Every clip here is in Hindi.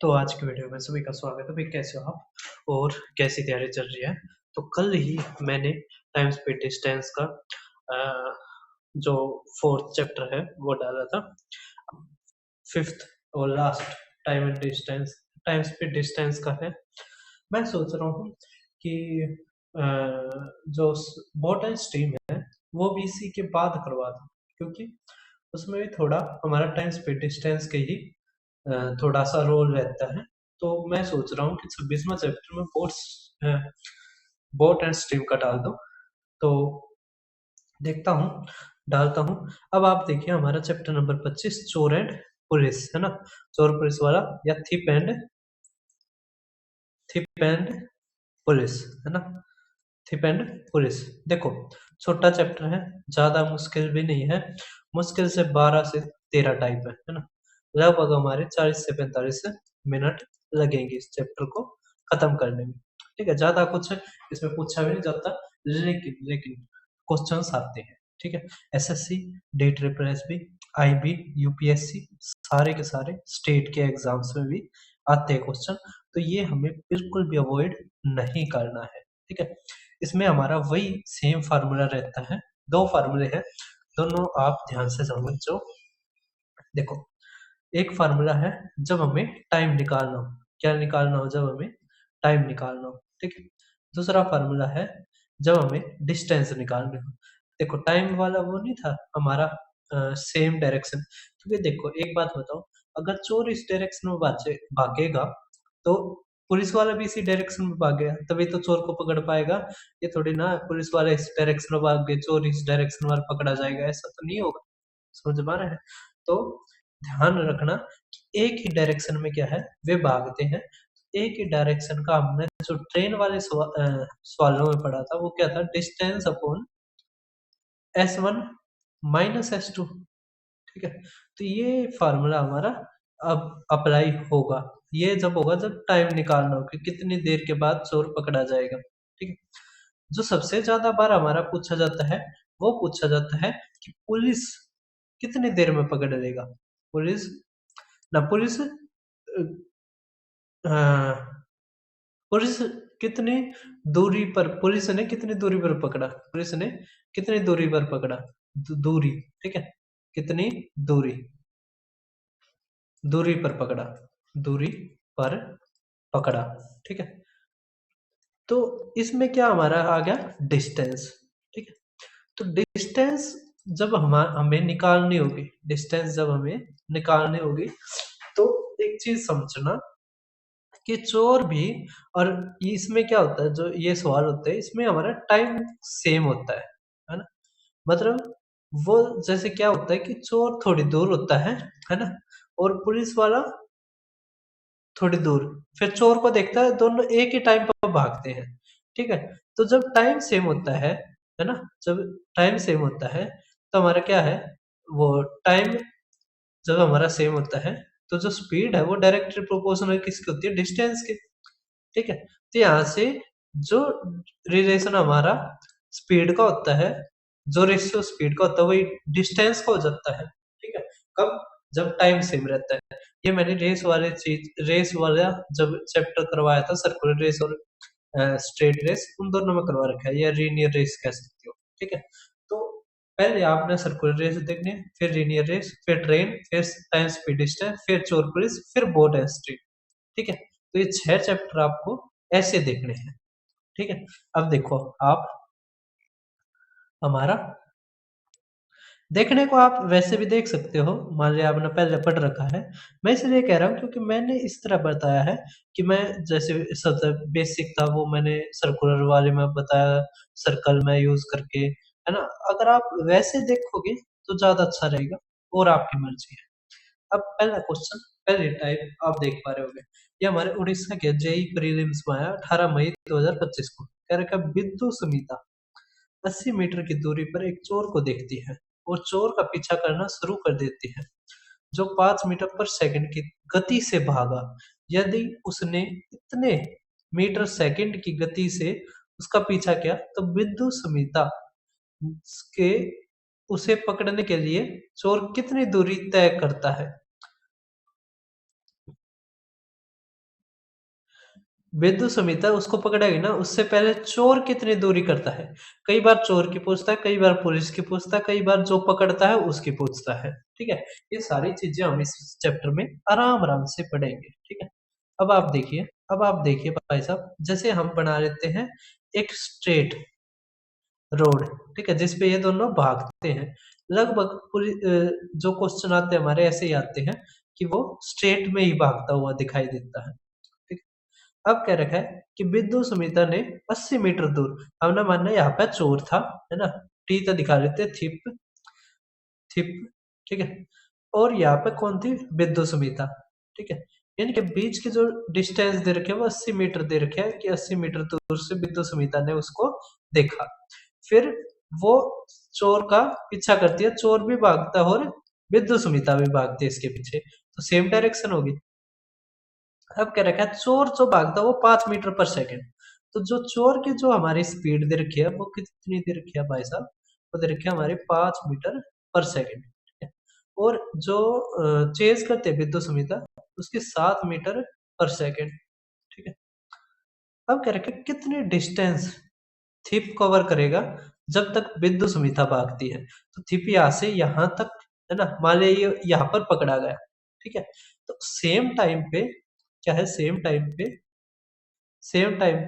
तो आज की वीडियो में सभी का स्वागत है। भाई कैसे हो आप और कैसी तैयारी चल रही है? तो कल ही मैंने टाइम स्पीड डिस्टेंस का अ, जो फोर्थ चैप्टर है वो डाला था। फिफ्थ और लास्ट टाइम स्पीड डिस्टेंस का है। मैं सोच रहा हूँ कि अ, जो बोट स्ट्रीम है वो भी इसी के बाद करवा दूँ, क्योंकि उसमें भी थोड़ा हमारा टाइम स्पीड डिस्टेंस के ही थोड़ा सा रोल रहता है। तो मैं सोच रहा हूँ कि 26वां चैप्टर में बोट एंड स्ट्रीम का डाल दो। तो देखता हूँ, डालता हूँ। अब आप देखिए हमारा चैप्टर नंबर 25 चोर एंड पुलिस है ना। चोर पुलिस वाला या थिप एंड पुलिस है ना। थिप एंड पुलिस। देखो छोटा चैप्टर है, ज्यादा मुश्किल भी नहीं है। मुश्किल से 12 से 13 टाइप है ना। लगभग हमारे 40 से 45 मिनट लगेंगे इस चैप्टर को खत्म करने में। ठीक है, ज्यादा कुछ इसमें पूछा भी नहीं जाता, लेकिन क्वेश्चंस आते हैं। ठीक है, SSC, day triple SB, IB, UPSC, सारे के सारे स्टेट के एग्जाम्स में भी आते हैं क्वेश्चन। तो ये हमें बिल्कुल भी अवॉइड नहीं करना है। ठीक है, इसमें हमारा वही सेम फार्मूला रहता है। दो फार्मूले हैं, दोनों आप ध्यान से समझो। देखो, एक फार्मूला है जब हमें टाइम निकालना हो। क्या निकालना हो? जब हमें टाइम निकालना हो। ठीक है, दूसरा फार्मूला है जब हमें डिस्टेंस निकालनी हो। देखो टाइम वाला वो नहीं था हमारा सेम डायरेक्शन, क्योंकि देखो एक बात बताओ, अगर चोर इस डायरेक्शन में भागेगा तो पुलिस वाला भी इसी डायरेक्शन में भागेगा, तभी तो चोर को पकड़ पाएगा। ये थोड़ी ना पुलिस वाला इस डायरेक्शन में भाग गए, चोर इस डायरेक्शन वाला पकड़ा जाएगा, ऐसा तो नहीं होगा। समझ पा रहे हैं? तो ध्यान रखना कि एक ही डायरेक्शन में क्या है, वे भागते हैं। एक ही डायरेक्शन का हमने जो ट्रेन वाले सवालों में पढ़ा था वो क्या था, distance upon S1 minus S2। ठीक है, तो ये फार्मूला हमारा अब अप्लाई होगा। ये जब होगा जब टाइम निकालना हो कि कितनी देर के बाद चोर पकड़ा जाएगा। ठीक है, जो सबसे ज्यादा बार हमारा पूछा जाता है वो पूछा जाता है कि पुलिस कितनी देर में पकड़ लेगा। पुलिस ना पुलिस अ, पुलिस कितनी पुलिस ने कितनी दूरी पर पकड़ा, पुलिस ने कितनी दूरी पर पकड़ा, दूरी। ठीक है, कितनी दूरी, दूरी पर पकड़ा, दूरी पर पकड़ा। ठीक है, तो इसमें क्या हमारा आ गया, डिस्टेंस। ठीक है, तो डिस्टेंस जब हमें निकालनी होगी, डिस्टेंस जब हमें निकालनी होगी, तो एक चीज समझना कि चोर भी, और इसमें क्या होता है, जो ये सवाल होते हैं इसमें हमारा टाइम सेम होता है ना। मतलब वो जैसे क्या होता है कि चोर थोड़ी दूर होता है ना, और पुलिस वाला थोड़ी दूर, फिर चोर को देखता है, दोनों एक ही टाइम पर भागते हैं। ठीक है, तो जब टाइम सेम होता है ना, जब टाइम सेम होता है तो हमारा क्या है, वो टाइम जब हमारा सेम होता है तो जो स्पीड है वो डायरेक्टली प्रोपोर्शनल किसकी होती है, डिस्टेंस की। ठीक है, तो यहाँ से जो रिलेशन हमारा स्पीड का होता है, जो रेशियो स्पीड का होता है वही डिस्टेंस का हो जाता है। ठीक है, कब? जब टाइम सेम रहता है। ये मैंने रेस वाला जब चैप्टर करवाया था, सर्कुलर रेस और स्ट्रेट रेस, उन दोनों में करवा रखा है, या लीनियर रेस कह सकते हो। ठीक है, तो पहले आपने सर्कुलर रेस देखनी है, फिर लीनियर रेस, फिर ट्रेन, फिर टाइम स्पीड डिस्टेंस, फिर चोर पुलिस, फिर बोट एंड स्ट्रीट। ठीक है, तो ये 6 चैप्टर आपको ऐसे देखने हैं। ठीक है, अब देखो आप हमारा देखने को आप वैसे भी देख सकते हो, मान लिया आपने पहले पढ़ रखा है। मैं इसलिए कह रहा हूँ क्योंकि मैंने इस तरह बताया है कि मैं जैसे सबसे बेसिक था वो मैंने सर्कुलर वाले में बताया, सर्कल में यूज करके, है ना। अगर आप वैसे देखोगे तो ज्यादा अच्छा रहेगा, और आपकी मर्जी है। अब पहला क्वेश्चन, पहले टाइप आप देख पा रहे होगे, ये हमारे उड़ीसा के जेई प्रीलिम्स में आया 18 मई 2025 को। कह रखा बिंदु सुमिता 80 मीटर की दूरी पर एक चोर को देखती है और चोर का पीछा करना शुरू कर देती है, जो 5 मीटर पर सेकंड की गति से भागा। यदि उसने इतने मीटर सेकंड की गति से उसका पीछा किया तो बिंदु सुमिता के उसे पकड़ने के लिए चोर कितनी दूरी तय करता है। बिंदु सुमिता उसको पकड़ेगी ना, उससे पहले चोर कितनी दूरी करता है। कई बार चोर की पूछता है, कई बार पुलिस की पूछता है, कई बार जो पकड़ता है उसकी पूछता है। ठीक है, ये सारी चीजें हम इस चैप्टर में आराम आराम से पढ़ेंगे। ठीक है, अब आप देखिए, अब आप देखिए भाई साहब, जैसे हम बना लेते हैं एक स्ट्रेट रोड। ठीक है, जिसपे ये दोनों भागते हैं। लगभग पूरी जो क्वेश्चन आते हैं हमारे ऐसे ही आते हैं कि वो स्ट्रेट में ही भागता हुआ दिखाई देता है। ठीक, अब क्या रखा है कि बिंदु सुमिता ने 80 मीटर दूर, हमने मानना यहाँ पे चोर था, है ना, टी तो दिखा देते थिप थिप। ठीक है, और यहाँ पे कौन थी, बिंदु सुमिता। ठीक है, इनके बीच की जो डिस्टेंस दे रखे है वो 80 मीटर दे रखे है कि 80 मीटर दूर से बिंदु सुमिता ने उसको देखा। फिर वो चोर का पीछा करती है, चोर भी भागता है और बिंदु सुमिता भी भागती है इसके पीछे, तो सेम डायरेक्शन होगी। अब क्या रखा है, चोर जो भागता है वो 5 मीटर पर सेकंड। तो जो चोर की जो हमारी स्पीड दे रखी है वो कितनी दे रखी है भाई साहब, वो दे रखी है हमारी 5 मीटर पर सेकंड। ठीक है, और जो चेज करते हैं बिंदु सुमिता, उसकी 7 मीटर पर सेकंड। ठीक है, अब क्या रखा है, कितनी डिस्टेंस थिप कवर करेगा जब तक बिंदु सुमिता भागती है। तो थिप यहाँ से यहाँ तक, है ना, मान लिया ये यहाँ पर पकड़ा गया। ठीक है, तो सेम टाइम पे क्या है, सेम टाइम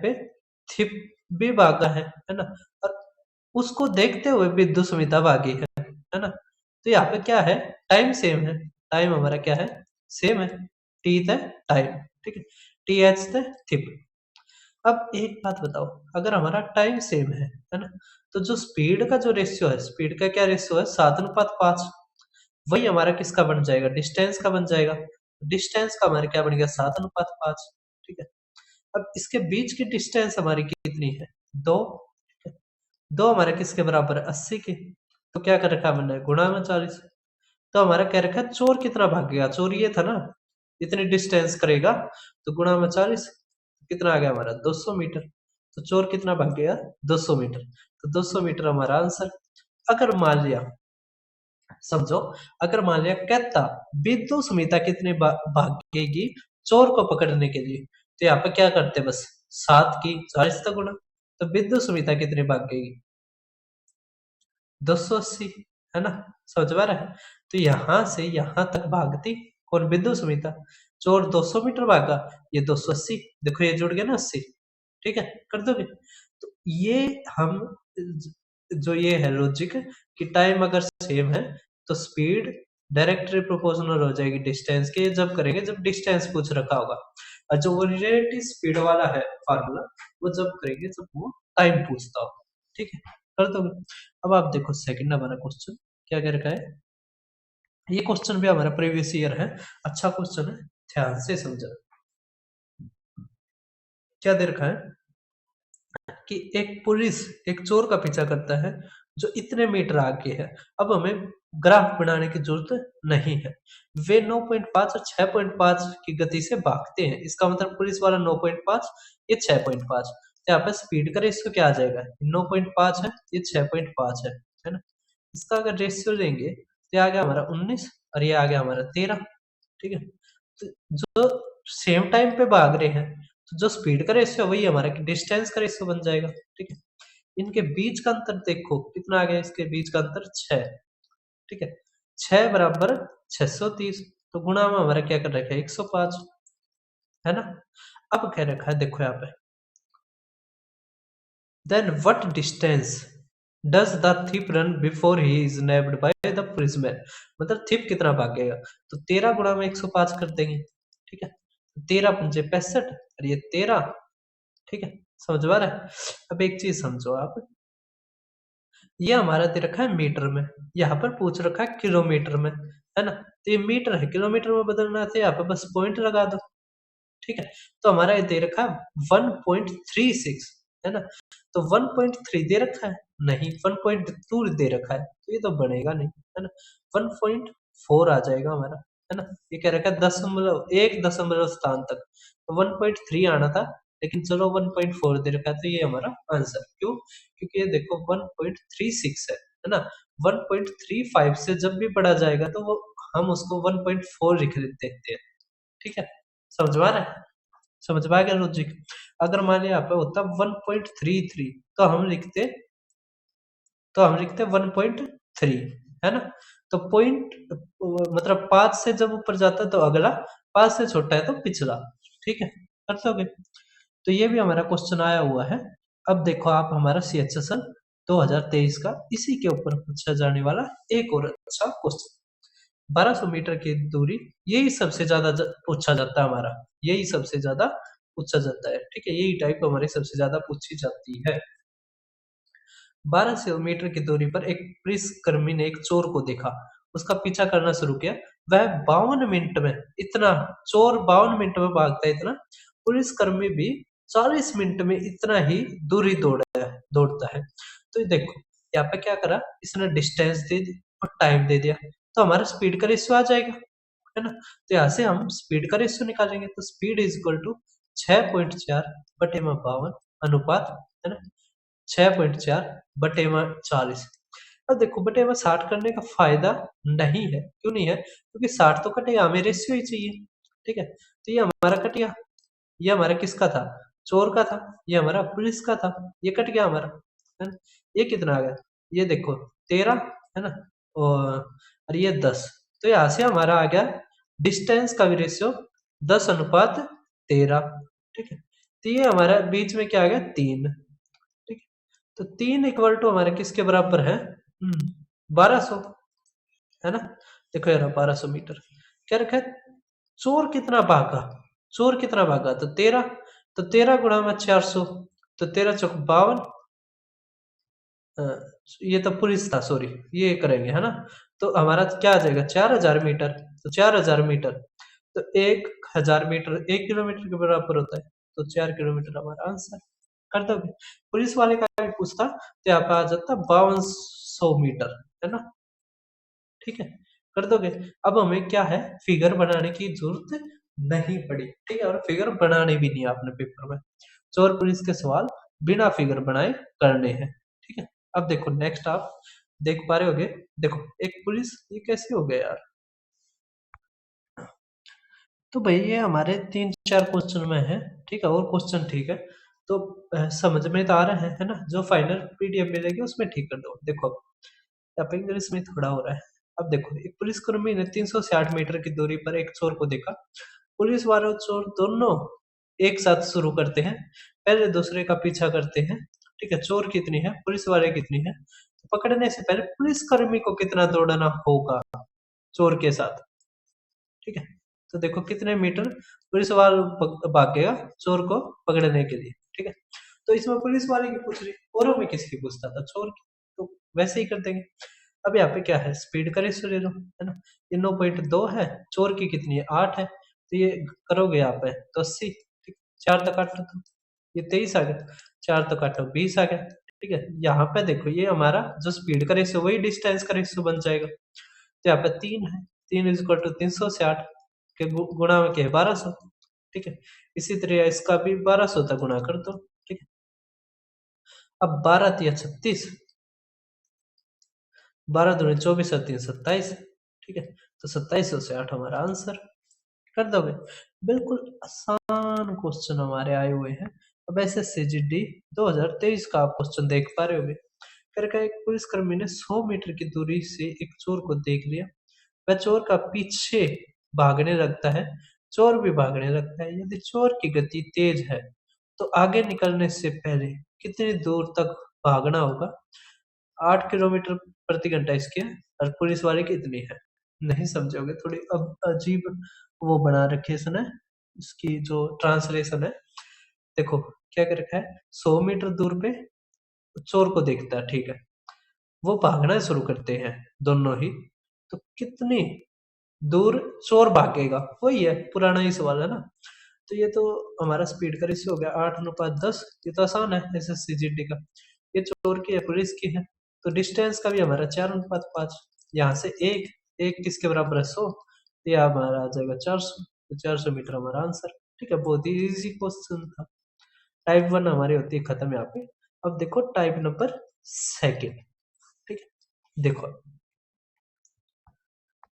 पे थिप भी भागा है ना, और उसको देखते हुए बिंदु सुमिता भागी है ना। तो यहाँ पे क्या है, टाइम सेम है, टाइम हमारा क्या है, सेम है, टी थे टाइम। ठीक है, टी एच थे थिप। अब एक बात बताओ, अगर हमारा टाइम सेम है ना, तो जो स्पीड का जो रेशियो है, स्पीड का क्या रेशियो है, 7:5। वही हमारा किसका बन जाएगा, डिस्टेंस का बन जाएगा। डिस्टेंस का हमारा क्या बन गया, 7:5। ठीक है, अब इसके बीच की डिस्टेंस हमारी कितनी है, 2। ठीक है, 2 हमारे किसके बराबर है, 80 के। तो क्या कर रखा है हमने, गुणा में 40। तो हमारा क्या रखा है, चोर कितना भागेगा, चोर ये था ना, इतनी डिस्टेंस करेगा, तो गुणा में 40, कितना आ गया हमारा, 200 मीटर। तो चोर कितना भागेगा, 200 मीटर। तो 200 मीटर हमारा आंसर। अगर मान लिया, समझो, अगर मान लिया कहता बिंदु सुमिता कितने भागेगी चोर को पकड़ने के लिए, तो यहाँ पे क्या करते, बस 7 की 40 तक गुणा। तो बिंदु सुमिता कितने भागेगी, 280, है ना, समझ पा रहा है। तो यहां से यहां तक भागती कौन, बिंदु सुमिता। चोर 200 मीटर भागा, ये 280, देखो ये जुड़ गया ना 80। ठीक है, कर दोगे। तो ये हम जो ये है लॉजिक कि टाइम अगर सेम है तो स्पीड डायरेक्टली प्रोपोर्शनल हो जाएगी डिस्टेंस के, जब करेंगे जब डिस्टेंस पूछ रखा होगा। और जो वो रिलेटिव स्पीड वाला है फार्मूला, वो जब करेंगे जब वो टाइम पूछता हो। ठीक है, कर दोगे। अब आप देखो सेकंड हमारा क्वेश्चन क्या कह रखा है। ये क्वेश्चन भी हमारा प्रीवियस ईयर है, अच्छा क्वेश्चन है, ध्यान से समझो। क्या दे रखा है कि एक पुलिस एक चोर का पीछा करता है जो इतने मीटर आगे है। अब हमें ग्राफ बनाने की जरूरत नहीं है, वे 9.5 और 6.5 की गति से भागते हैं। इसका मतलब पुलिस वाला 9.5, ये 6.5। तो यहाँ पे स्पीड का रेशियो क्या आ जाएगा, 9.5 है, ये 6.5 है ना। इसका अगर रेशियो लेंगे तो ये आ गया हमारा 19 और ये आ गया हमारा 13। ठीक है, तो जो सेम टाइम पे भाग रहे हैं, तो जो स्पीड का रेशियो वही हमारा डिस्टेंस का रेशियो बन जाएगा। ठीक है, इनके बीच का अंतर देखो कितना आ गया, इसके बीच का अंतर 6। ठीक है, 6 बराबर 630, तो गुणा में हमारा क्या कर रखा है, 105, है ना। अब क्या रखा है देखो यहाँ पे, then what distance does the thief run before he is nabbed by the policeman. मतलब थिप कितना भागेगा, तो 13 गुणा में 105 कर देंगे। ठीक है, 13 पंजे 65 और ये 13। ठीक है, समझ पा रहा है। अब एक चीज समझो आप, ये हमारा दे रखा है मीटर में, यहाँ पर पूछ रखा है किलोमीटर में, है ना। तो ये मीटर है, किलोमीटर में बदलना है तो यहाँ पे बस पॉइंट लगा दो। ठीक है, तो हमारा ये दे रखा है 1.36, है ना। तो 1.3 दे रखा है, नहीं 1.2 दे रखा है, तो ये तो बनेगा नहीं, है ना। 1.4 आ जाएगा हमारा, है ना। ये कह रखा है दशमलव, एक दशमलव स्थान तक, तो 1.3 आना था, लेकिन चलो 1.4 दे रखा है, तो ये हमारा आंसर। क्यों, क्योंकि ये देखो 1.36 है ना। 1.35 से जब भी बढ़ा जाएगा तो वो हम उसको 1.4 लिख देते हैं। ठीक है, समझ में आ रहा है। समझ में आ गया लॉजिक? अगर मान लिया यहाँ पे होता 1.33 तो हम लिखते 1.3, है ना? तो पॉइंट मतलब 5 से जब ऊपर जाता है तो अगला, 5 से छोटा है तो पिछला। ठीक है, कर लोगे? तो ये भी हमारा क्वेश्चन आया हुआ है। अब देखो आप हमारा CHSL 2023 का इसी के ऊपर पूछा जाने वाला एक और अच्छा क्वेश्चन। 1200 मीटर की दूरी, यही सबसे ज्यादा पूछा जाता है हमारा, यही सबसे ज्यादा पूछा जाता है। ठीक है, यही टाइप हमारी सबसे ज्यादा पूछी जाती है। 1200 मीटर की दूरी पर एक पुलिसकर्मी ने एक चोर को देखा, उसका पीछा करना शुरू किया। वह 52 मिनट में, इतना चोर 52 मिनट में भागता है इतना, पुलिसकर्मी भी 40 मिनट में इतना ही दूरी दौड़ता है। तो ये देखो यहाँ पे क्या करा, इसने डिस्टेंस दे दी और टाइम दे दिया, तो हमारा स्पीड का रेशियो आ जाएगा, है ना? तो यहाँ से हम स्पीड का रेशियो निकालेंगे, तो स्पीड इज इक्वल टू 6.4 बटे में 52 अनुपात, है ना, 6.4 बटे में 40। अब देखो बटे में 60 करने का फायदा नहीं है, क्यों नहीं है? क्योंकि 60 तो कटेगा, हमें रेशियो ही चाहिए। ठीक है, तो ये हमारा कट गया, ये हमारा किसका था? चोर का था। ये हमारा पुलिस का था, ये कट गया हमारा, है ना? ये कितना आ गया? ये देखो 13, है ना, और ये 10। तो यहाँ से हमारा आ गया डिस्टेंस का भी रेशियो 10:13। ठीक है, तो ये हमारा बीच में क्या आ गया? 3। ठीक है, तो 3 इक्वल टू हमारे किसके बराबर है? 1200, है ना? देखो यार 1200 मीटर क्या रखा है? चोर कितना भागा? चोर कितना भागा? तो 13, तो 13 गुणा में 400, तो 13 चौक 52। ये तो पुलिस था, सॉरी, ये करेंगे, है ना? तो हमारा क्या आ जाएगा? 4000 मीटर। तो 4000 मीटर, तो 1000 मीटर 1 किलोमीटर के बराबर होता है, तो 4 किलोमीटर हमारा आंसर। कर दोगे? पुलिस वाले का भी पूछता तो यहाँ पे आ जाता 5200 मीटर, है ना? ठीक है, कर दोगे? अब हमें क्या है, फिगर बनाने की जरूरत नहीं पड़ी। ठीक है, और फिगर बनाने भी नहीं है आपने पेपर में। चोर पुलिस के सवाल बिना फिगर बनाए करने हैं। ठीक है, अब देखो नेक्स्ट आप देख पा रहे होगे। देखो एक पुलिस, ये कैसे हो गया यार? तो भाई ये हमारे 3-4 क्वेश्चन में है। ठीक है, और क्वेश्चन ठीक है, तो समझ में तो आ रहा है ना? जो फाइनल PDF मिलेगी उसमें ठीक कर दो। देखो यहाँ पे इंग्लिश में थोड़ा हो रहा है। अब देखो एक पुलिसकर्मी ने 360 मीटर की दूरी पर एक चोर को देखा। पुलिस वाले और चोर दोनों एक साथ शुरू करते हैं, पहले दूसरे का पीछा करते हैं। ठीक है, चोर कितनी है, पुलिस वाले कितनी है, तो पकड़ने से पहले पुलिसकर्मी को कितना दौड़ना होगा चोर के साथ? ठीक है, तो देखो कितने मीटर पुलिस वाला भागेगा चोर को पकड़ने के लिए। ठीक है, तो इसमें पुलिस वाले की पूछ रही, औरों में किसकी पूछता था? चोर की। तो वैसे ही कर देंगे। अब यहाँ पे क्या है, स्पीड का रेशियो ले लो, है ना? ये 9.2 है, चोर की कितनी है? 8 है, तो ये करोगे यहाँ पे तो 80। ठीक, 4 तो काटो, तो ये 23 आ गया, 4 तो काटो 20 आ गया। ठीक है, यहाँ पे देखो ये हमारा जो स्पीड का रेशियो वही डिस्टेंस का रेशियो बन जाएगा। तो यहाँ पे 3 है, 3 इज इक्वल टू 360 के गुणा में क्या है? 1200। ठीक है, इसी तरह इसका भी 1200 तक गुणा कर दो। ठीक है, अब 12 तिया 36, 12 दूनी 24 और 3 27। ठीक है, तो 2700 से 8 हमारा आंसर। कर दोगे? बिल्कुल आसान क्वेश्चन हमारे आए हुए हैं। अब SSC GD 2023 का आप क्वेश्चन देख पा रहे होगे। करके एक पुलिसकर्मी ने 100 मीटर की दूरी से एक चोर को देख लिया। वह चोर का पीछे भागने लगता है, चोर भी भागने लगता है। यदि चोर की गति तेज है तो आगे निकलने से पहले कितनी दूर तक भागना होगा? 8 किलोमीटर प्रति घंटा इसकी है, और पुलिस वाले की इतनी है। नहीं समझोगे, थोड़ी अब अजीब वो बना रखी है इसने, इसकी जो ट्रांसलेशन है। देखो क्या कर रखा है, 100 मीटर दूर पे चोर को देखता है। ठीक है, वो भागना शुरू करते हैं दोनों ही, तो कितनी दूर चोर भागेगा? वही है, पुराना ही सवाल है ना। तो ये तो हमारा स्पीड का रेशियो हो गया 8:10। ये तो आसान है SSC GD का। ये चोर की है, पुलिस की है, तो डिस्टेंस का भी हमारा 4:5। यहाँ से एक एक किसके बराबर है? 100, तो ये हमारा आ जाएगा 400, तो 400 मीटर हमारा आंसर। ठीक है, बहुत ही इजी क्वेश्चन था। टाइप 1 हमारी होती है खत्म यहाँ पे। अब देखो टाइप नंबर सेकेंड। ठीक है, देखो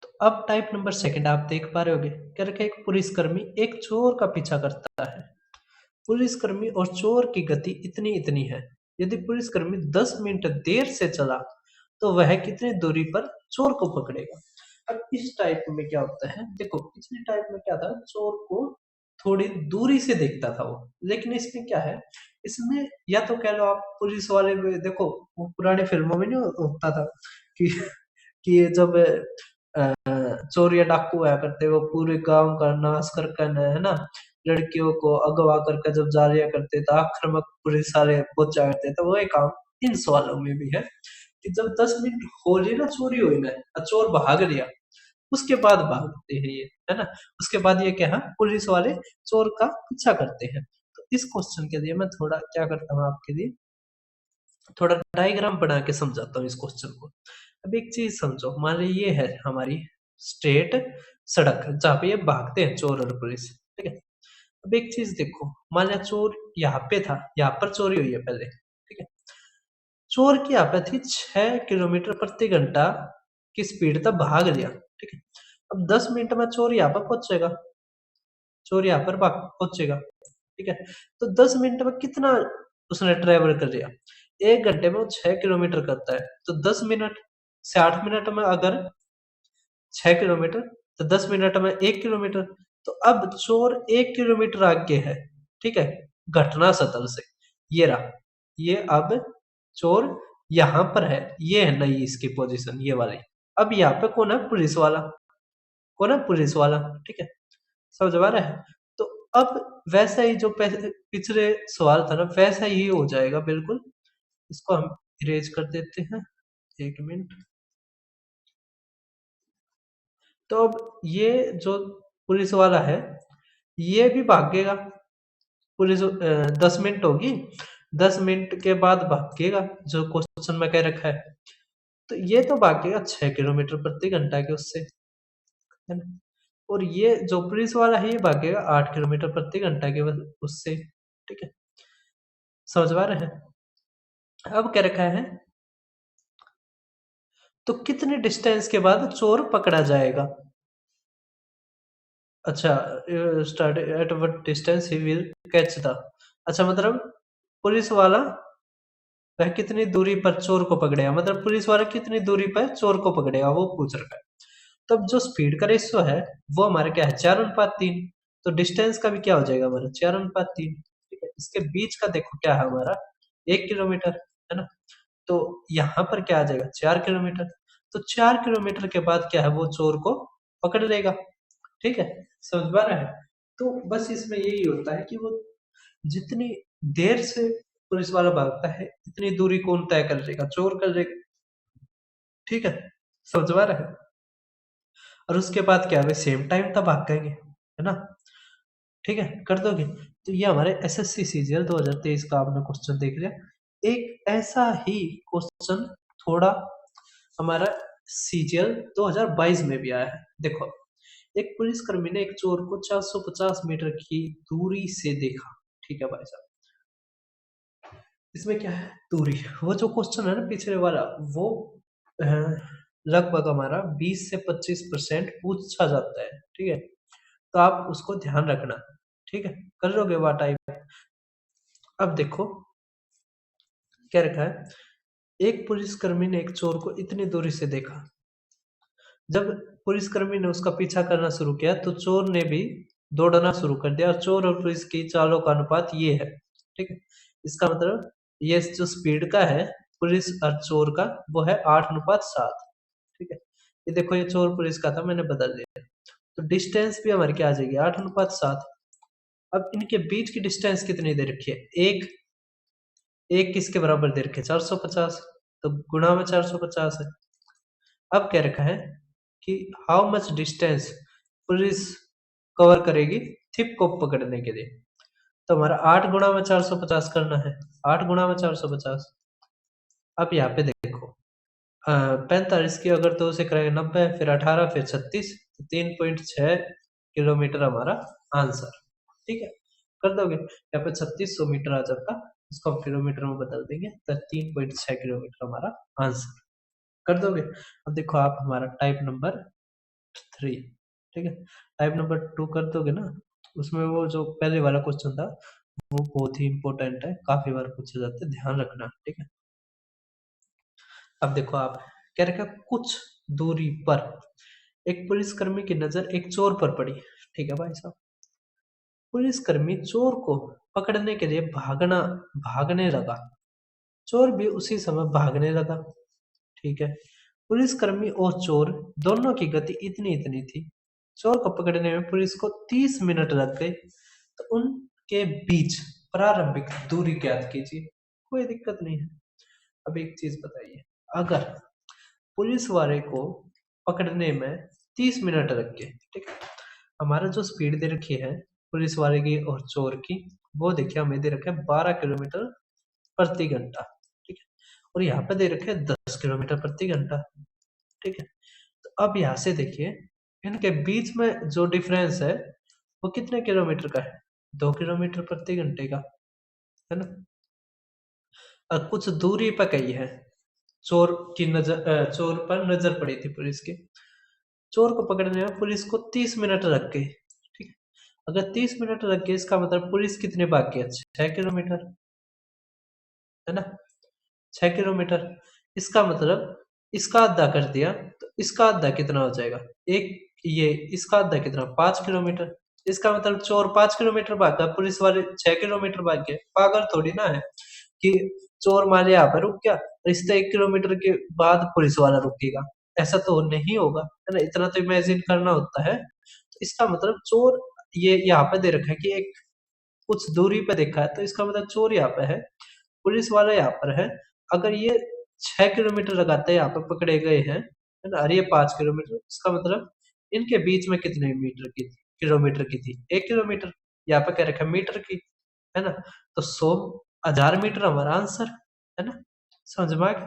तो अब टाइप नंबर सेकंड आप देख पा रहे होगे। क्या रखा है, एक पुलिसकर्मी एक चोर का पीछा करता है। पुलिसकर्मी और चोर की गति इतनी इतनी है। यदि पुलिसकर्मी 10 मिनट देर से चला तो वह कितनी दूरी पर चोर को पकड़ेगा। अब इस टाइप में क्या होता है, देखो पिछले टाइप में क्या था, चोर को थोड़ी दूरी से देखता था वो, लेकिन इसमें क्या है, इसमें या तो कह लो आप पुलिस वाले में देखो, वो पुरानी फिल्मों में नहीं होता था कि कि ये जब चोर या डाकू हुआ करते, वो पूरे गांव का नाश करके है ना, लड़कियों को अगवा करके जब जालिया करते थे, आक्रामक पुलिस वाले पहुंचा करते थे, वही काम इन सवालों में भी है कि जब 10 मिनट हो रही ना, चोरी हुई ना और चोर भाग लिया, उसके बाद भागते हैं ये, है ना, उसके बाद ये क्या है, पुलिस वाले चोर का पीछा करते हैं। तो इस क्वेश्चन के लिए मैं थोड़ा क्या करता हूँ आपके लिए, थोड़ा डायग्राम बना के समझाता हूँ इस क्वेश्चन को। अब एक चीज समझो, मान ली ये है हमारी स्ट्रेट सड़क जहाँ पे ये भागते हैं चोर और पुलिस, ठीक है। अब एक चीज देखो, मान लिया चोर यहाँ पे था, यहाँ पर चोरी हुई है पहले, ठीक है। चोर की यहाँ पे थी 6 किलोमीटर प्रति घंटा की स्पीड तक भाग लिया, ठीक है। अब 10 मिनट में चोर यहाँ पर पहुंचेगा, चोर यहाँ पर पहुंचेगा, ठीक है। तो 10 मिनट में कितना उसने ट्रेवल कर लिया, 1 घंटे में वो 6 किलोमीटर करता है, तो 10 मिनट से 8 मिनट में अगर 6 किलोमीटर, तो 10 मिनट में 1 किलोमीटर, तो अब चोर 1 किलोमीटर आगे है, ठीक है, घटना स्थल से, ये रहा, ये अब चोर यहाँ पर है, ये है नई इसकी पोजीशन, ये वाली। अब यहाँ पे कौन है, पुलिस वाला, कौन है, पुलिस वाला, ठीक है, समझ आ रहा है। तो अब वैसा ही जो पिछले सवाल था ना, वैसा ही हो जाएगा बिल्कुल। इसको हम इरेज कर देते हैं, 1 मिनट। तो अब ये जो पुलिस वाला है, ये भी भागेगा, पुलिस 10 मिनट होगी, 10 मिनट के बाद भागेगा जो क्वेश्चन में कह रखा है, तो ये तो भागेगा 6 किलोमीटर प्रति घंटा के उससे, है ना। और ये जो पुलिस वाला है, ये भागेगा 8 किलोमीटर प्रति घंटा के उससे, ठीक है, समझ पा रहे हैं। अब क्या रखा है, तो कितने डिस्टेंस के बाद चोर पकड़ा जाएगा। अच्छा, start at what distance he will catch the, अच्छा मतलब पुलिस वाला वह कितनी दूरी पर चोर को पकड़ेगा, मतलब पुलिस वाला कितनी दूरी पर चोर को पकड़ेगा वो पूछ रखा है। तब जो स्पीड का रेशियो है वो हमारे क्या है, 4:3, तो डिस्टेंस का भी क्या हो जाएगा हमारा 4:3, ठीक है। इसके बीच का देखो क्या है हमारा 1 किलोमीटर, है ना, तो यहाँ पर क्या आ जाएगा 4 किलोमीटर, तो 4 किलोमीटर के बाद क्या है, वो चोर को पकड़ लेगा, ठीक है, समझ पा रहा है। तो बस इसमें यही होता है कि वो जितनी देर से पुलिस वाला भागता है, इतनी दूरी कौन तय कर लेगा, चोर कर लेगा, ठीक है, समझ पा रहा है। और उसके बाद क्या है, सेम टाइम तब भागेंगे, है ना, ठीक है, कर दोगे। तो ये हमारे एसएससी सीजीएल 2023 का आपने क्वेश्चन देख लिया। एक ऐसा ही क्वेश्चन थोड़ा हमारा सीजीएल 2022 में भी आया है। देखो, एक पुलिसकर्मी ने एक चोर को 450 मीटर की दूरी से देखा, ठीक है भाई साहब। इसमें क्या है, दूरी, वो जो क्वेश्चन है ना पिछले वाला, वो अ, लगभग हमारा 20 से 25% पूछा जाता है, ठीक है, तो आप उसको ध्यान रखना, ठीक है, कर लोगे वाह टाइप। अब देखो क्या रखा है, एक पुलिसकर्मी ने एक चोर को इतनी दूरी से देखा, जब पुलिसकर्मी ने उसका पीछा करना शुरू किया तो चोर ने भी दौड़ना शुरू कर दिया, और चोर और पुलिस की चालों का अनुपात ये है, ठीक है। इसका मतलब ये जो स्पीड का है पुलिस और चोर का, वो है 8:7, ठीक है। ये देखो, ये चोर पुलिस का था, मैंने बदल दिया, तो डिस्टेंस भी हमारी क्या आ जाएगी 8:7। अब इनके बीच की डिस्टेंस कितनी दे रखी है, एक, एक किसके बराबर दे रखे 450, तो गुणा में 450 है। अब क्या रखा है कि how much distance police cover करेगी थिप को पकड़ने के लिए, तो हमारा 8 गुणा में 450 करना है, 8 गुणा में 450। अब यहाँ पे देखो 45 की अगर तो उसे करेंगे 90, फिर 18, फिर 36, 3.6 किलोमीटर हमारा आंसर, ठीक है, कर दोगे। यहाँ पे 3600 मीटर आ जाता, इसको हम किलोमीटर में बदल देंगे, तो 3.6 किलोमीटर हमारा आंसर, कर दोगे। अब देखो आप हमारा टाइप नंबर 3, ठीक है, टाइप नंबर 2 कर दोगे ना, उसमें वो जो पहले वाला क्वेश्चन था वो बहुत ही इंपॉर्टेंट है, काफी बार पूछा जाता है, ध्यान रखना, ठीक है। अब देखो आप, कह रखा कुछ दूरी पर एक पुलिसकर्मी की नजर एक चोर पर पड़ी, ठीक है भाई साहब। पुलिसकर्मी चोर को पकड़ने के लिए भागने लगा। चोर भी उसी समय भागने लगा, ठीक है। पुलिसकर्मी और चोर दोनों की गति इतनी इतनी थी। चोर को पकड़ने में पुलिस को 30 मिनट लग गए। तो उनके बीच प्रारंभिक दूरी ज्ञात कीजिए। कोई दिक्कत नहीं है। अब एक चीज बताइए, अगर पुलिस वाले को पकड़ने में 30 मिनट लग गए, ठीक है। हमारा जो स्पीड दे रखी है पुलिस वाले की और चोर की, वो देखिए हमें दे रखा है 12 किलोमीटर प्रति घंटा, ठीक है। और यहाँ पे दे रखे हैं 10 किलोमीटर प्रति घंटा, ठीक है। तो अब यहाँ से देखिए, इनके बीच में जो डिफरेंस है वो कितने किलोमीटर का है? 2 किलोमीटर प्रति घंटे का, है ना। कुछ दूरी पर कही है, चोर पर नजर पड़ी थी पुलिस की। चोर को पकड़ने में पुलिस को 30 मिनट लग गए, ठीक है। अगर 30 मिनट लग गए, इसका मतलब पुलिस कितने भाग गया? 6 किलोमीटर, है ना। 6 किलोमीटर। इसका मतलब इसका आधा कर दिया तो इसका आधा कितना हो जाएगा? एक, ये इसका आधा कितना? 5 किलोमीटर। इसका मतलब चोर 5 किलोमीटर भागा, पुलिस वाले 6 किलोमीटर भाग गए। पागल थोड़ी ना है कि चोर मान यहाँ पे रुक गया, इससे 1 किलोमीटर के बाद पुलिस वाला रुकेगा। ऐसा तो नहीं होगा, है ना। इतना तो इमेजिन करना होता है। तो इसका मतलब चोर, ये यहाँ पे दे रखा है कि एक कुछ दूरी पे देखा है, तो इसका मतलब चोर यहाँ पे है, पुलिस वाला यहाँ पर है। अगर ये 6 किलोमीटर लगाते यहाँ पे पकड़े गए हैं, है ना, और ये 5 किलोमीटर, इसका मतलब इनके बीच में कितने मीटर की थी, किलोमीटर की थी? 1 किलोमीटर। यहाँ पे कह रखा है मीटर की, है ना। तो 100,000 मीटर हमारा आंसर, है ना। समझ में आ गया?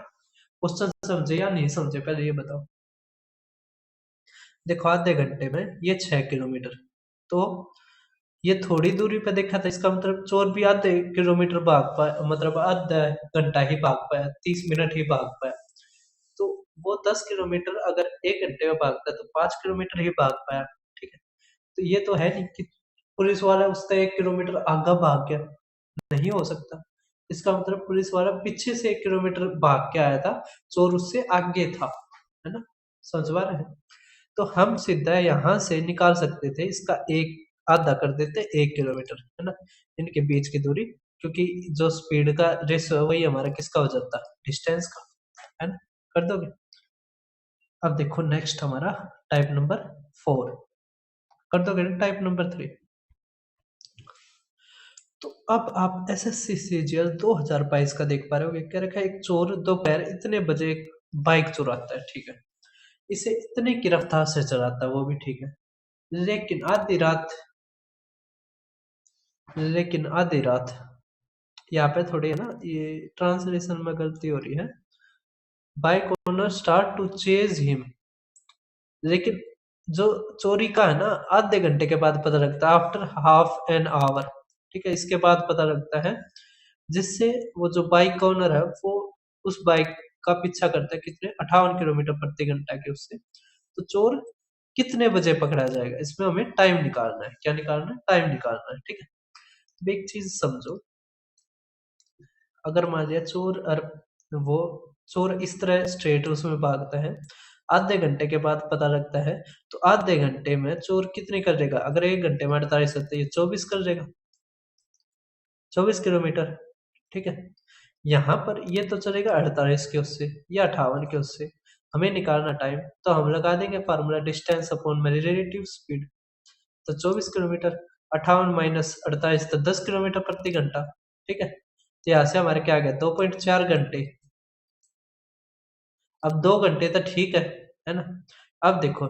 क्वेश्चन समझे या नहीं समझे, पहले ये बताओ। देखो आधे घंटे में ये 6 किलोमीटर, तो ये थोड़ी दूरी पे देखा था, इसका मतलब चोर भी आधे किलोमीटर भाग पाया, मतलब आधा घंटा ही भाग पाया, 30 मिनट ही भाग पाया। तो वो 10 किलोमीटर अगर 1 घंटे में भागता तो 5 किलोमीटर ही भाग पाया, ठीक है। तो ये तो है नहीं कि पुलिस वाला उससे 1 किलोमीटर आगे भाग गया, नहीं हो सकता। इसका मतलब पुलिस वाला पीछे से 1 किलोमीटर भाग के आया था, चोर उससे आगे था, है ना। समझ पा रहे हैं? तो हम सीधा यहाँ से निकाल सकते थे, इसका एक आधा कर देते 1 किलोमीटर, है ना, इनके बीच की दूरी। क्योंकि जो स्पीड का रेशो है वही हमारा किसका हो जाता? डिस्टेंस का, है ना। कर दोगे? अब देखो नेक्स्ट हमारा टाइप नंबर 4, कर दोगे ना टाइप नंबर 3? तो अब आप एसएससी सीजीएल 2022 का देख पा रहे हो। कह रखा है एक चोर दोपहर इतने बजे एक बाइक चुराता है, ठीक है। इसे इतने की रफ्तार से चलाता है, वो भी ठीक है। लेकिन आधी रात, लेकिन आधी रात, यहाँ पे थोड़ी है ना, ये ट्रांसलेशन में गलती हो रही है। Bike owner start to chase him, लेकिन जो चोरी का है ना, आधे घंटे के बाद पता लगता है, आफ्टर हाफ एन आवर, ठीक है, इसके बाद पता लगता है। जिससे वो जो बाइक ओनर है वो उस बाइक का पीछा करता है, कितने? 58 किलोमीटर प्रति घंटा के उससे। तो चोर कितने बजे पकड़ा जाएगा? इसमें हमें टाइम निकालना है। क्या निकालना है? टाइम निकालना है, ठीक है। अब एक चीज समझो, अगर मान लिया चोर और वो चोर इस तरह स्ट्रेट उसमें भागता है, आधे घंटे के बाद पता लगता है, तो आधे घंटे में चोर कितने कर लेगा? अगर 1 घंटे में 48 होते, ये 24 कर लेगा, 24 किलोमीटर, ठीक है। यहाँ पर ये तो चलेगा 48 के उससे या 58 के उससे। हमें निकालना टाइम, तो हम लगा देंगे फार्मूला डिस्टेंस अपॉन मेरी रिलेटिव स्पीड। तो 24 किलोमीटर, 58 माइनस 48, तो 10 किलोमीटर प्रति घंटा, ठीक है। तो यहाँ से हमारे क्या आ गया? 2.4 घंटे। अब 2 घंटे तो ठीक है ना। अब देखो,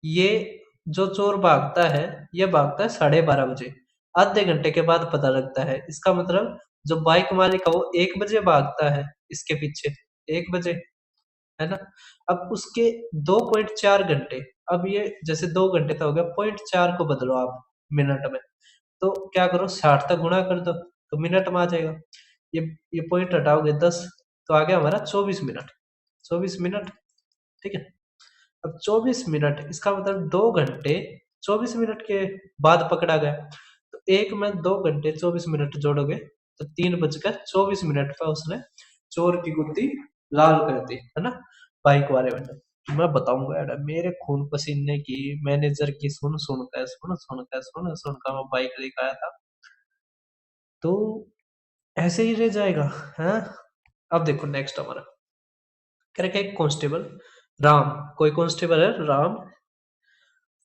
ये जो चोर भागता है, ये भागता है 12:30 बजे, आधे घंटे के बाद पता लगता है। इसका मतलब जो बाइक मालिक है वो 1 बजे भागता है इसके पीछे, 1 बजे, है ना। अब उसके 2.4 घंटे, अब ये जैसे 2 घंटे का हो गया, 0.4 को बदलो आप मिनट में, तो क्या करो, 60 तक गुणा कर दो, तो मिनट में आ जाएगा। ये ये पॉइंट हटाओगे 10, तो आ गया हमारा 24 मिनट, 24 मिनट, ठीक है। अब 24 मिनट, इसका मतलब 2 घंटे 24 मिनट के बाद पकड़ा गया। तो एक में 2 घंटे 24 मिनट जोड़ोगे तो 3 बजकर 24 मिनट पर उसने चोर की गुत्ती लाल कर दी, है ना, बाइक वाले ने। मैं बताऊंगा यार, मेरे खून पसीने की, मैनेजर की सुन सुन कर मैं बाइक लेकर आया था। तो ऐसे ही रह जाएगा, है। अब देखो नेक्स्ट हमारा कह रखा है कांस्टेबल राम, कोई कांस्टेबल है राम,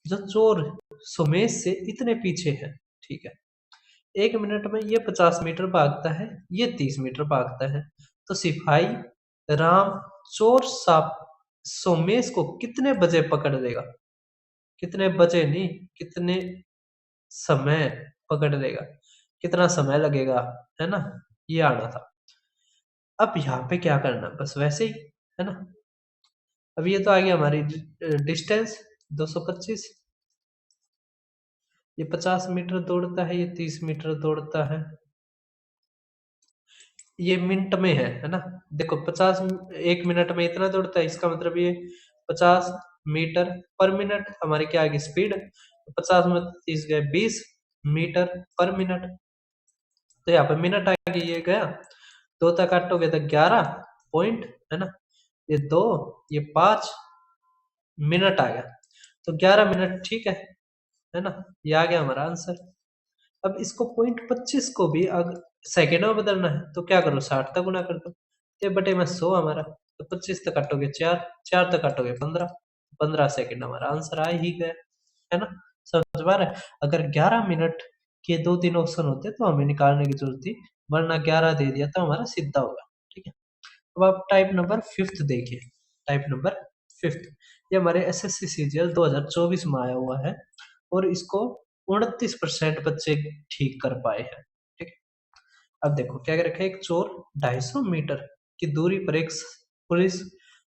जो चोर सुमेश से इतने पीछे है, ठीक है। 1 मिनट में ये 50 मीटर भागता है, ये 30 मीटर भागता है। तो सिपाही राम चोर साप सोमेश को कितने बजे पकड़ लेगा? कितने बजे नहीं, कितने समय पकड़ लेगा, कितना समय लगेगा, है ना, ये आना था। अब यहाँ पे क्या करना, बस वैसे ही, है ना। अब ये तो आ गया हमारी डिस्टेंस 225, ये 50 मीटर दौड़ता है, ये 30 मीटर दौड़ता है, ये मिनट में है ना। देखो 1 मिनट में इतना दौड़ता है, इसका मतलब ये 50 मीटर पर मिनट हमारी क्या आएगी स्पीड। 50 में 30 गए 20 मीटर पर मिनट, तो यहाँ पे मिनट आ गई, ये गया। दो तक काटोगे तो 11 पॉइंट, है ना, ये 2, ये 5 मिनट आ गया। तो 11 मिनट, ठीक है ना, ये आ गया हमारा आंसर। अब इसको 0.25 को भी अगर सेकेंड में बदलना है तो क्या करो, 60 तक गुना कर दो, तो बटे में 100 हमारा। तो 25 तक काटोगे 4, 4 तक काटोगे 15, 15 सेकेंड हमारा आंसर आ ही गया, है ना। समझ पा रहे हैं? अगर 11 मिनट के 2-3 ऑप्शन होते तो हमें निकालने की जरूरत थी, वरना 11 दे दिया तो हमारा सीधा होगा, ठीक है। अब आप टाइप नंबर 5 देखिए, टाइप नंबर 5 ये हमारे एसएससी सीजीएल 2024 में आया हुआ है, और इसको 29% बच्चे ठीक कर पाए हैं, ठीक है। अब देखो क्या रखा है, एक चोर 250 मीटर की दूरी पर एक पुलिस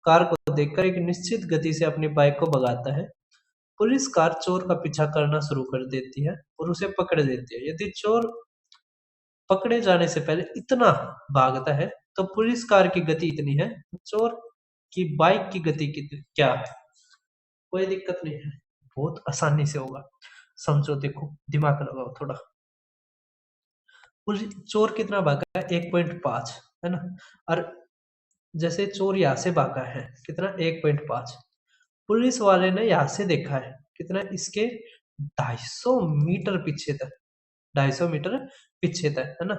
कार को देखकर एक निश्चित गति से अपनी बाइक को भगाता है। पुलिस कार चोर का पीछा करना शुरू कर देती है और उसे पकड़ देती है। यदि चोर पकड़े जाने से पहले इतना भागता है तो पुलिस कार की गति इतनी है, चोर की बाइक की गति कितनी क्या है? कोई दिक्कत नहीं है, बहुत आसानी से होगा। समझो, देखो दिमाग लगाओ थोड़ा। चोर कितना भागा है, 1.5, है ना। और जैसे चोर यहाँ से भागा है कितना, 1.5, पुलिस वाले ने यहाँ से देखा है कितना, इसके 250 मीटर पीछे तक, 250 मीटर पीछे तक, है ना।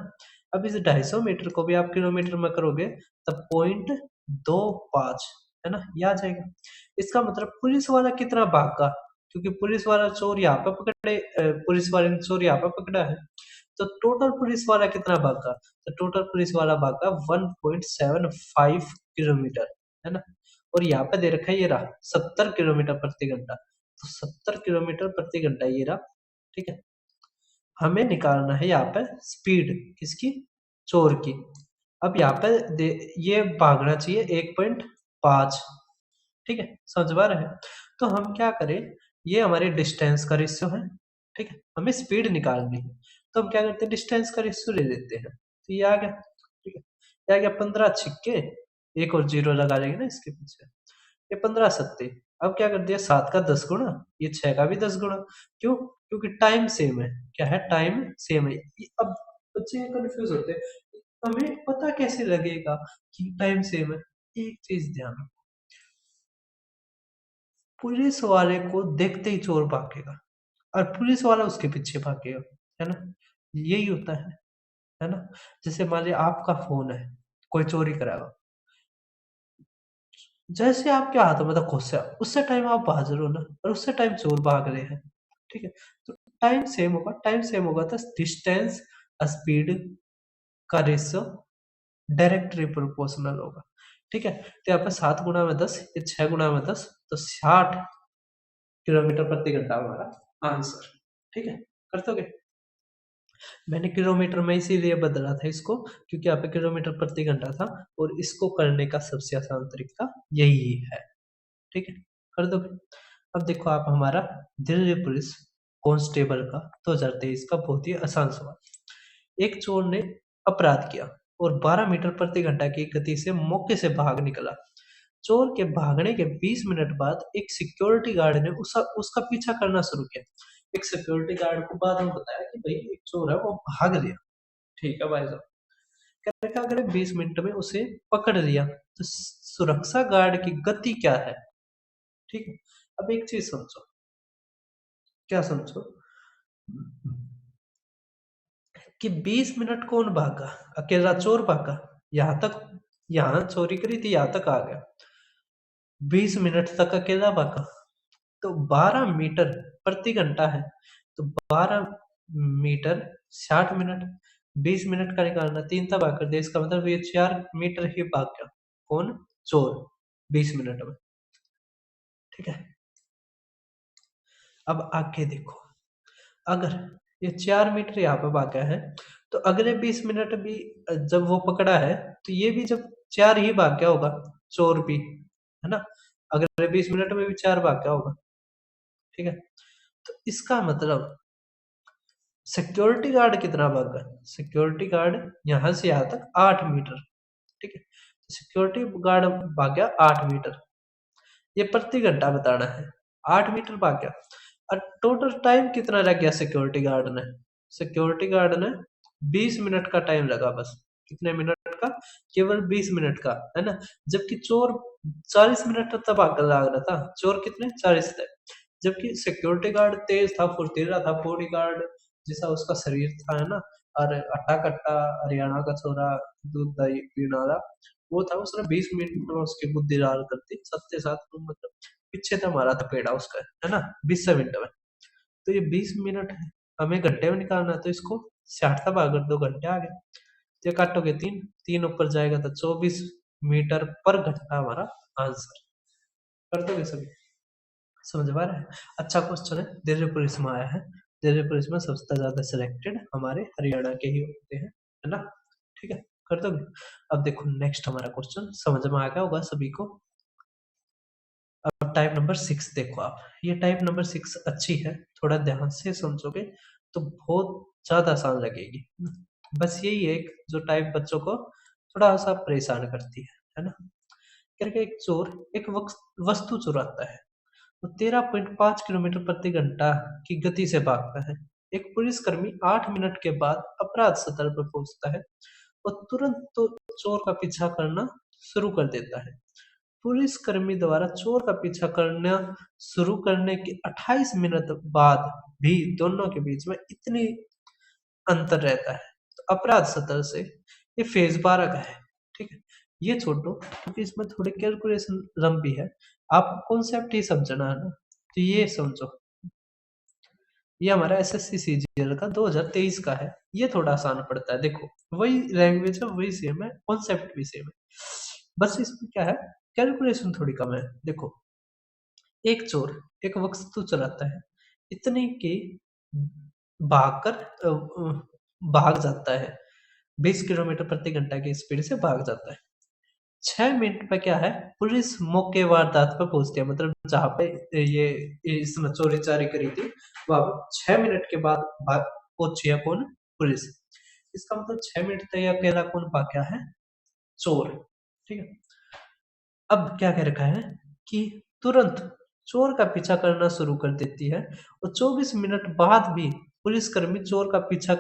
अब इस 250 मीटर को भी आप किलोमीटर में करोगे तब 0.25, है ना, ये आ जाएगा। इसका मतलब पुलिस वाला कितना भागा, क्योंकि पुलिस वाला चोर यहाँ पे पकड़े, पुलिस वाले ने चोर यहाँ पे पकड़ा है, तो टोटल पुलिस वाला कितना भागा, तो टोटल पुलिस वाला भागा 1.75 किलोमीटर, है ना। और यहाँ पे दे रखा है, ये रहा 70 किलोमीटर प्रति घंटा, तो 70 किलोमीटर प्रति घंटा ये रहा, ठीक है। हमें निकालना है यहाँ पे स्पीड किसकी, चोर की। अब यहाँ पे ये भागना चाहिए 1.5, ठीक है, समझ पा रहे हैं। तो हम क्या करें, ये हमारे डिस्टेंस का रेशियो है, ठीक है, हमें स्पीड निकालनी है, तो हम क्या करते हैं, डिस्टेंस का रेशियो ले लेते हैं, तो ये आ गया, ठीक है। ये आ गया 15 छिक्के, एक और जीरो लगा लेंगे ना इसके पीछे, ये 15 सत्ते। अब क्या कर दिया, 7 का 10 गुना, ये 6 का भी 10 गुना, क्यों, क्योंकि टाइम सेम है, क्या है, टाइम सेम है। अब बच्चे कंफ्यूज होते हैं, हमें पता कैसे लगेगा कि टाइम सेम है। एक चीज ध्यान रखो, पुलिस वाले को देखते ही चोर भागेगा और पुलिस वाला उसके पीछे भागेगा, है ना, यही होता है ना। जैसे मान लिया आपका फोन है, कोई चोरी कराएगा, जैसे आपके हाथों में तो खुश है, उससे टाइम आप भाग रहे हो ना, और उससे टाइम चोर भाग रहे हैं, ठीक है। तो टाइम सेम होगा, टाइम सेम होगा तो डिस्टेंस स्पीड का रेशियो डायरेक्टली प्रोपोर्शनल होगा, ठीक है। तो यहाँ पे 7 गुना में 10, ये 6 गुना में 10, तो 60 किलोमीटर प्रति घंटा हमारा आंसर, ठीक है। कर दोगे? मैंने किलोमीटर में इसीलिए बदला था इसको, क्योंकि यहाँ पे किलोमीटर प्रति घंटा था, और इसको करने का सबसे आसान तरीका यही है, ठीक है। कर दोगे? अब देखो आप हमारा दिल्ली पुलिस कांस्टेबल का 2023 का बहुत ही आसान सवाल। एक चोर ने अपराध किया और 12 मीटर प्रति घंटा की गति से मौके से भाग निकला। चोर के भागने के 20 मिनट बाद एक सिक्योरिटी गार्ड ने उसका पीछा करना शुरू किया। एक सिक्योरिटी गार्ड को बाद में बताया कि भाई एक चोर है वो भाग लिया। ठीक है भाई साहब, कहने का अगर 20 मिनट में उसे पकड़ लिया तो सुरक्षा गार्ड की गति क्या है? ठीक है, अब एक चीज समझो, क्या समझो कि 20 मिनट कौन भागा? अकेला चोर भागा, यहां तक, यहां चोरी करी थी, यहां तक आ गया, 20 मिनट तक अकेला भागा, तो 12 मीटर प्रति घंटा है, तो 12 मीटर 60 मिनट, 20 मिनट का निकालना, 3 था भाग कर दे, इसका मतलब ये 4 मीटर ही भाग गया। कौन? चोर, 20 मिनट में। ठीक है, अब आगे देखो, अगर ये 4 मीटर यहाँ पे भागा है तो अगले 20 मिनट भी जब वो पकड़ा है तो ये भी जब 4 ही भाग गया होगा, चोर भी, है ना, अगले 20 मिनट में भी 4 भाग गया होगा। ठीक है, तो इसका मतलब सिक्योरिटी गार्ड कितना भागा? सिक्योरिटी गार्ड यहां से यहां तक 8 मीटर। ठीक है, तो सिक्योरिटी गार्ड भाग गया 8 मीटर, ये प्रति घंटा बताना है, 8 मीटर भाग गया। और टोटल टाइम कितना लग गया सिक्योरिटी गार्ड ने? सिक्योरिटी गार्ड ने 20 मिनट का टाइम लगा बस। कितने मिनट का? केवल 20 मिनट का, है ना, जबकि चोर 40 मिनट तक भाग लग रहा था, चोर कितने? 40 थे, जबकि सिक्योरिटी गार्ड तेज था, फुर्तीला था, बॉडी गार्ड जैसा उसका शरीर था, है ना, और अट्टा कट्टा हरियाणा का छोरा, दूध दही पीने वाला वो था, उसने 20 मिनट में उसकी बुद्धि लाल कर दी, सत्य साथ में, मतलब पीछे तो मारा था पेड़ा उसका, है ना, 20 मिनट में। तो ये 20 मिनट है, हमें घंटे में निकालना है, तो इसको 60 का भाग कर 2 घंटे आ गए, तो ये काटोगे 3, 3 ऊपर जाएगा तो 24 मीटर पर घंटा हमारा आंसर। कर दोगे सभी? समझ पा रहे हैं? अच्छा क्वेश्चन है, दिल्ली पुलिस में आया है, दिल्ली पुलिस में सबसे ज्यादा सिलेक्टेड हमारे हरियाणा के ही होते हैं, है ना। ठीक है, कर दोगे? अब देखो नेक्स्ट हमारा क्वेश्चन समझ में आ गया होगा सभी को। अब टाइप नंबर 6 देखो आप, ये टाइप नंबर 6 अच्छी है, थोड़ा ध्यान से समझोगे तो बहुत ज्यादा आसान लगेगी। बस यही है जो टाइप बच्चों को थोड़ा सा परेशान करती है ना। करके एक चोर एक वस्तु चुराता है, वो 13.5 किलोमीटर प्रति घंटा की गति से भागता है। एक पुलिसकर्मी 8 मिनट के बाद अपराध स्थल पर पहुंचता है और तुरंत तो चोर का पीछा करना शुरू कर देता है। पुलिसकर्मी द्वारा चोर का पीछा करना शुरू करने के 28 मिनट बाद भी दोनों के बीच में इतनी अंतर रहता है, तो अपराध स्थल से ये फेज 12 का है। ठीक है, ये छोड़ दो क्योंकि इसमें थोड़ी कैलकुलेशन लंबी है, आप कॉन्सेप्ट ही समझना है ना, तो ये समझो, ये हमारा एसएससी सीजीएल का 2023 का है, ये थोड़ा आसान पड़ता है। देखो वही लैंग्वेज है, वही सेम है, कॉन्सेप्ट भी सेम है, बस इसमें क्या है, कैलकुलेशन थोड़ी कम है। देखो एक चोर एक वस्तु चुराता है, इतने की भागकर भाग जाता है, 20 किलोमीटर प्रति घंटा की स्पीड से भाग जाता है। 6 मिनट पे क्या है, पुलिस मौके वारदात पर पहुंचती है, मतलब जहां पे ये इसने चोरी चारी करी थी वहां पर 6 मिनट के बाद पहुंची है कौन? पुलिस। इसका मतलब 6 मिनट तक ये अकेला कौन भाग गया है? चोर। ठीक है, अब क्या कह रखा है कि तुरंत चोर का पीछा करना शुरू कर देती है और 24 मिनट बाद भी पुलिसकर्मी चोर का पीछा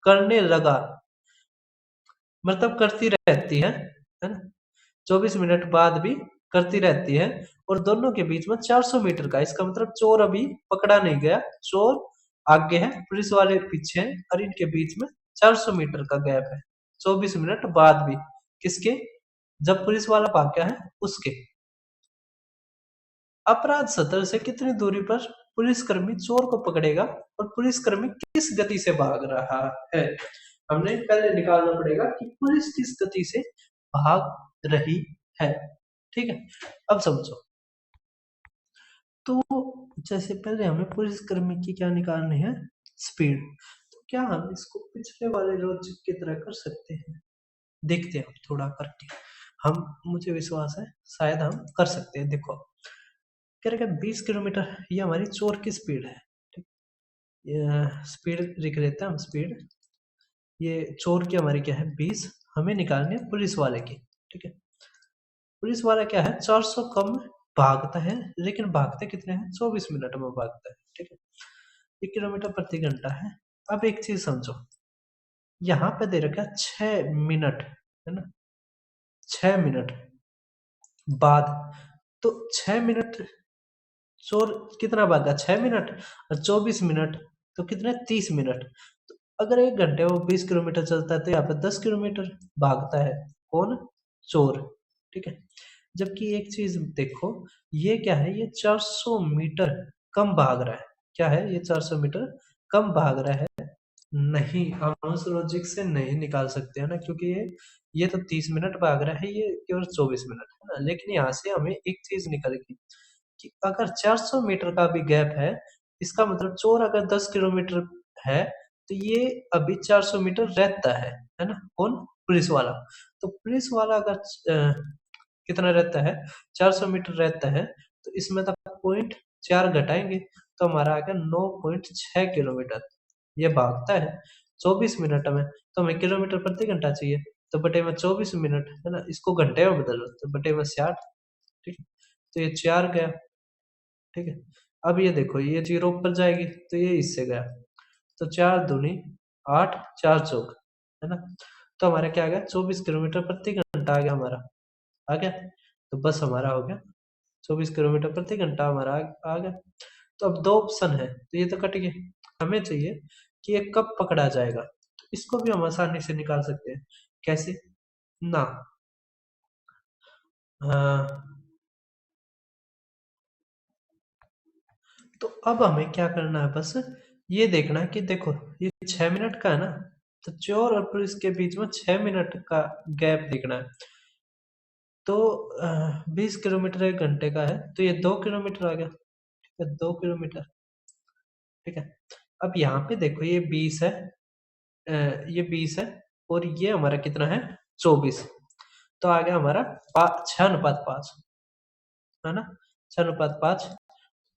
करने लगा, मतलब करती रहती है ना, 24 मिनट बाद भी करती रहती है, और दोनों के बीच में 400 मीटर का, इसका मतलब चोर अभी पकड़ा नहीं गया, चोर आगे है, पुलिस वाले पीछे हैं, और इनके बीच में 400 मीटर का गैप है 24 मिनट बाद भी। किसके? जब पुलिस वाला भाग गया है उसके। अपराध स्थल से कितनी दूरी पर पुलिसकर्मी चोर को पकड़ेगा और पुलिसकर्मी किस गति से भाग रहा है? हमने पहले निकालना पड़ेगा कि पुलिस किस गति से भाग रही है। ठीक है, अब समझो, तो जैसे पहले हमें पुलिसकर्मी की क्या निकालनी है? स्पीड। तो क्या हम इसको पिछले वाले लॉजिक की तरह कर सकते हैं? देखते हैं थोड़ा करके, हम, मुझे विश्वास है शायद हम कर सकते हैं। देखो कह रहे 20 किलोमीटर, ये हमारी चोर की स्पीड है। ठीक, स्पीड लिख लेते हैं हम, स्पीड, ये चोर की हमारी क्या है? 20, हमें निकालनी है पुलिस वाले की। ठीक है, पुलिस वाला क्या है? 400 कम भागता है, लेकिन भागते कितने हैं? 24 मिनट में भागता है। ठीक है, ये किलोमीटर प्रति घंटा है। अब एक चीज समझो, यहाँ पे दे रखा है 6 मिनट, है ना, 6 मिनट बाद। तो 6 मिनट चोर कितना भागा, 6 मिनट, और 24 मिनट, तो कितने, 30 मिनट। तो अगर 1 घंटे में वो 20 किलोमीटर चलता है तो यहाँ पे 10 किलोमीटर भागता है, कौन, चोर। ठीक है। जबकि एक चीज देखो, ये क्या है, ये 400 मीटर कम भाग रहा है। क्या है ये, 400 मीटर कम भाग रहा है। नहीं, हम उस लॉजिक से नहीं निकाल सकते, है ना, क्योंकि ये तो 30 मिनट भाग रहा है, ये केवल 24 मिनट, है ना। लेकिन यहाँ से हमें एक चीज निकल गई कि अगर 400 मीटर का भी गैप है, इसका मतलब चोर अगर 10 किलोमीटर है, तो ये अभी 400 मीटर रहता है ना, कौन, पुलिस वाला। तो पुलिस वाला अगर कितना रहता है, 400 मीटर रहता है, तो इसमें तक 0.4 घटाएंगे तो हमारा आ गया 9.6 किलोमीटर। ये भागता है 24 मिनट में, तो हमें किलोमीटर प्रति घंटा चाहिए, तो बटे में 24 मिनट, है ना, इसको घंटे में बदलो तो बटे में 60। ठीक है। तो ये 4 गया। ठीक है। अब ये देखो, ये जीरो ऊपर जाएगी तो ये इससे गया, तो 4 दूनी 8, 4 चौक, है ना। तो हमारा क्या आ गया, 24 किलोमीटर प्रति घंटा आ गया हमारा, आ गया। तो बस हमारा हो गया, 24 किलोमीटर प्रति घंटा हमारा आ गया। तो अब दो ऑप्शन है, तो ये तो कट गए। हमें चाहिए कि ये कब पकड़ा जाएगा, तो इसको भी हम आसानी से निकाल सकते हैं। कैसे ना, हाँ, तो अब हमें क्या करना है, बस ये देखना है कि देखो, ये 6 मिनट का है ना, तो चोर और पुलिस के बीच में 6 मिनट का गैप देखना है। तो 20 किलोमीटर 1 घंटे का है, तो ये 2 किलोमीटर आ गया। ठीक है, 2 किलोमीटर। ठीक है। अब यहाँ पे देखो, ये 20 है, ये 20 है, और ये हमारा कितना है, 24। तो आ गया हमारा 6:5, है ना, 6:5।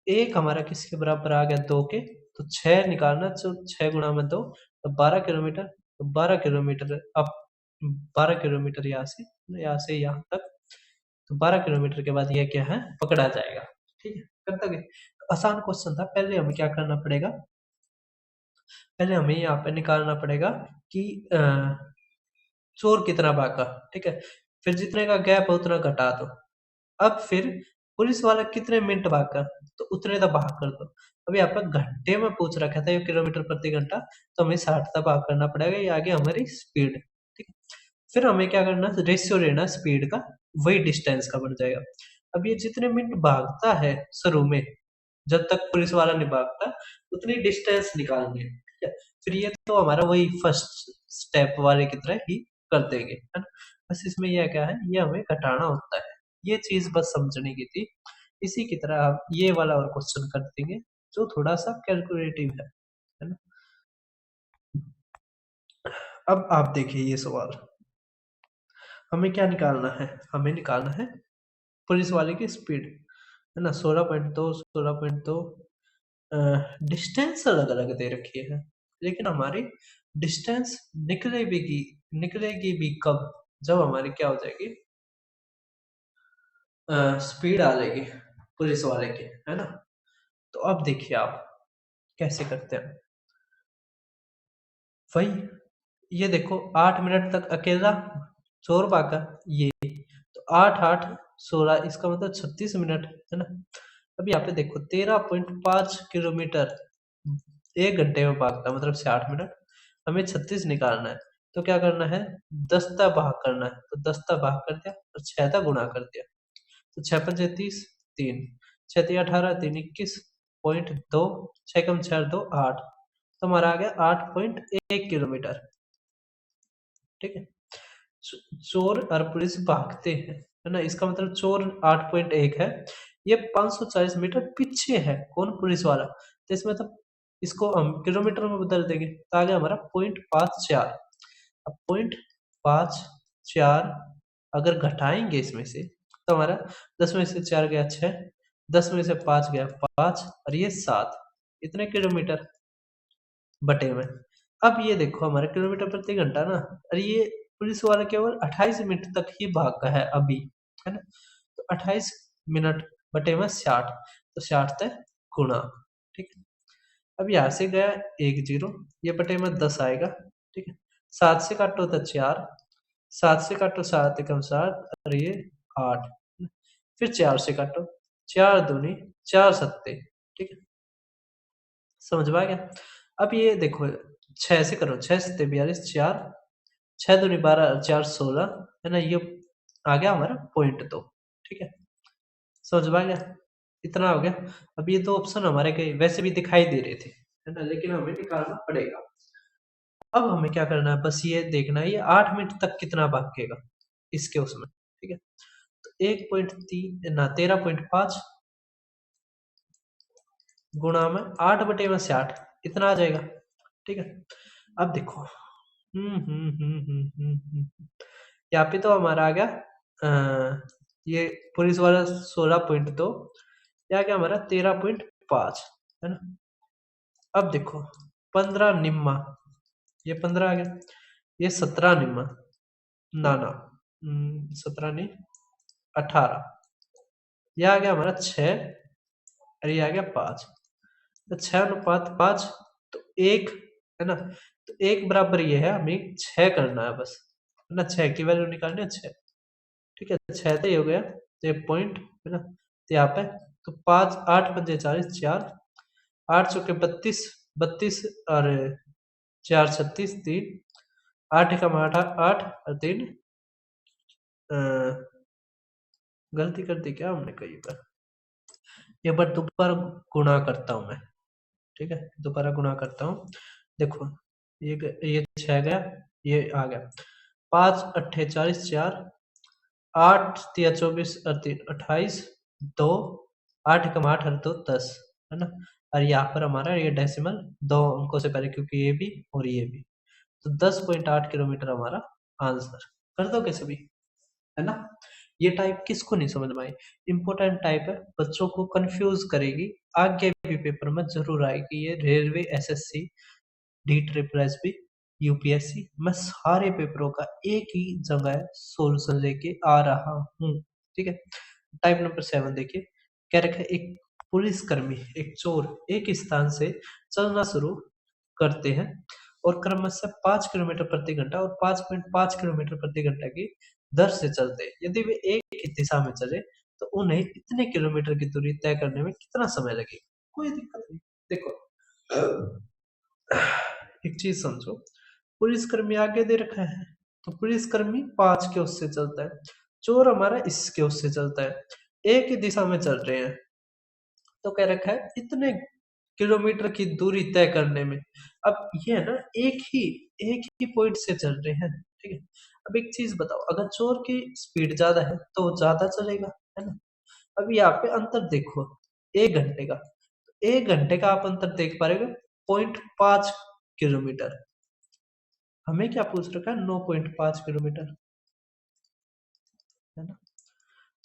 एक हमारा किसके बराबर आ गया, 2 के। तो 6 निकालना, तो 6 गुणा में 2, तो 12 किलोमीटर। तो 12 किलोमीटर, अब 12 किलोमीटर यहाँ से यहाँ तक। तो 12 किलोमीटर के बाद ये क्या है, पकड़ा जाएगा। ठीक है, करता गए। तो आसान क्वेश्चन था। पहले हमें क्या करना पड़ेगा, पहले हमें यहाँ पे निकालना पड़ेगा कि चोर कितना भागा। ठीक है। फिर जितने का गैप है उतना घटा दो। अब फिर पुलिस वाला कितने मिनट भागा, तो उतने का भाग कर दो। अब यहाँ पर घंटे में पूछ रखा था, ये किलोमीटर प्रति घंटा, तो हमें 60 का भाग करना पड़ेगा। ये आगे हमारी स्पीड। ठीक है। फिर हमें क्या करना, रेशियो लेना स्पीड का, वही डिस्टेंस का बन जाएगा। अब ये जितने मिनट भागता है शुरू में, जब तक पुलिस वाला नहीं भागता, उतनी डिस्टेंस निकालनी है। ठीक है। फिर ये तो हमारा वही फर्स्ट स्टेप वाले की तरह ही कर देंगे, है ना। बस इसमें यह क्या है, ये हमें घटाना होता है। ये चीज बस समझने की थी। इसी की तरह आप ये वाला और क्वेश्चन कर देंगे, जो थोड़ा सा कैलकुलेटिव है ना। अब आप देखिए ये सवाल, हमें क्या निकालना है, हमें निकालना है पुलिस वाले की स्पीड, है ना। 16.2, 16.2, डिस्टेंस अलग अलग दे रखी है, लेकिन हमारी डिस्टेंस निकलेगी भी कब, जब हमारी क्या हो जाएगी, स्पीड आ जाएगी पुलिस वाले की, है ना। तो अब देखिए आप कैसे करते हैं, वही, ये देखो 8 मिनट तक अकेला चोर भागा, ये तो 8, 8, 16, इसका मतलब 36 मिनट, है ना। अब यहाँ पे देखो 13.5 किलोमीटर 1 घंटे में भागता, मतलब से 8 मिनट, हमें 36 निकालना है। तो क्या करना है, 10 भाग करना है, तो 10 भाग कर दिया और 6 गुणा कर दिया। तो 6×5 = 30, 3, 6×3 = 18, 3, 21.2, 6 कम 6 2, 8। तो हमारा आ गया 8.1 किलोमीटर। ठीक है। चोर और पुलिस भागते हैं, है ना, इसका मतलब चोर 8.1 है, ये 540 मीटर पीछे है, कौन, पुलिस वाला। तो इसमें तो इसको हम किलोमीटर में बदल देंगे, तो आ गया हमारा 0.54। अब 0.54 अगर घटाएंगे इसमें से, तो हमारा 10 में से 4 गया 6, 10 में से 5 गया 5, और ये 7, इतने किलोमीटर बटे में। अब ये देखो हमारा किलोमीटर प्रति घंटा ना, और ये पुलिस वाला केवल 28 मिनट तक ही भागा है अभी, है ना। तो 28 मिनट बटे में 60, तो 60 तक गुणा। ठीक है। अब यहाँ से गया 1 0, ये बटे में 10 आएगा, ठीक है। 7 से काटो तो 4, 7 से काटो 7 एकम 7 और ये 8, फिर 4 से काटो, 4 दूनी 4 सत्ते, ठीक है। समझ में आ गया। अब ये देखो 6 से करो, 6 सत्ते 42, 4 6 दूनी 12 और 4 16, है ना। ये आ गया हमारा पॉइंट 2, ठीक है। समझ में आ गया, इतना हो गया। अब ये दो ऑप्शन हमारे कहीं वैसे भी दिखाई दे रहे थे, है ना, लेकिन हमें निकालना पड़ेगा। अब हमें क्या करना है, बस ये देखना है ये 8 मिनट तक कितना भागेगा इसके उसमें, ठीक है। तो 1.3 ना 13.5 गुणा में 8 बटे में से 8, इतना आ जाएगा, ठीक है। अब देखो यहाँ पे तो हमारा आ गया ये पुलिस वाला 16.2, ये आ गया हमारा 13.5, है ना। अब देखो 15 निम्मा, ये 15 आ गया, ये 17 निम्मा, ना ना 17 नहीं 18, ये आ गया हमारा 6 और ये आ गया 5, तो 6:5, तो 1, है ना। तो 1 बराबर ये है, हमें 6 करना है बस, है ना। 6 की वैल्यू निकालनी है 6, ठीक है। 6 तो ये हो गया, तो ये पॉइंट, है ना। तो यहाँ पे तो 5 8 पंजे 40, 4 8 चौके 32, 32 और 4 36, 3 8 एकम 8 8 और 3 गलती कर दी क्या हमने कहीं पर, एक बार दोबारा गुणा करता हूँ मैं, ठीक है। दोबारा गुणा करता हूँ, देखो ये 6 गया, ये आ गया 5 अट्ठे 40, 4 8 तिया 24 और 3 28, 2 8 एकम 8 और 2 10, है ना। और यहाँ पर हमारा ये डेसिमल 2 अंकों से पहले, क्योंकि ये भी और ये भी, तो 10.8 किलोमीटर हमारा आंसर। कर दो कैसे भी, है ना। ये टाइप किसको नहीं समझ में आई, इंपॉर्टेंट टाइप है, बच्चों को कंफ्यूज करेगी, आगे भी पेपर में जरूर आएगी। ये railway, SSC, D triple S B, UPSC, मैं सारे पेपरों का एक ही जगह सोल्यूशन लेके आ रहा हूँ, ठीक है। टाइप नंबर 7 देखिए, क्या रखा है, एक पुलिसकर्मी, एक चोर एक स्थान से चलना शुरू करते हैं और क्रमशः 5 किलोमीटर प्रति घंटा और 5.5 किलोमीटर प्रति घंटा की दर से चलते हैं। यदि वे एक ही दिशा में चले तो उन्हें इतने किलोमीटर की दूरी तय करने में कितना समय लगेगा। कोई दिक्कत नहीं, देखो एक चीज समझो, पुलिसकर्मी आगे दे रखा है, तो पुलिसकर्मी 5 के उससे चलता है, चोर हमारा इसके उससे चलता है, एक ही दिशा में चल रहे हैं, तो कह रखा है इतने किलोमीटर की दूरी तय करने में। अब ये है ना, एक ही पॉइंट से चल रहे हैं, ठीक है। अब एक चीज बताओ, अगर चोर की स्पीड ज्यादा है तो वो ज्यादा चलेगा, है ना। अब यहाँ पे अंतर देखो, 1 घंटे का, 1 घंटे का आप अंतर देख पा रहे हो, 0.5 किलोमीटर, हमें क्या पूछ रखा है, 9.5 किलोमीटर, है ना।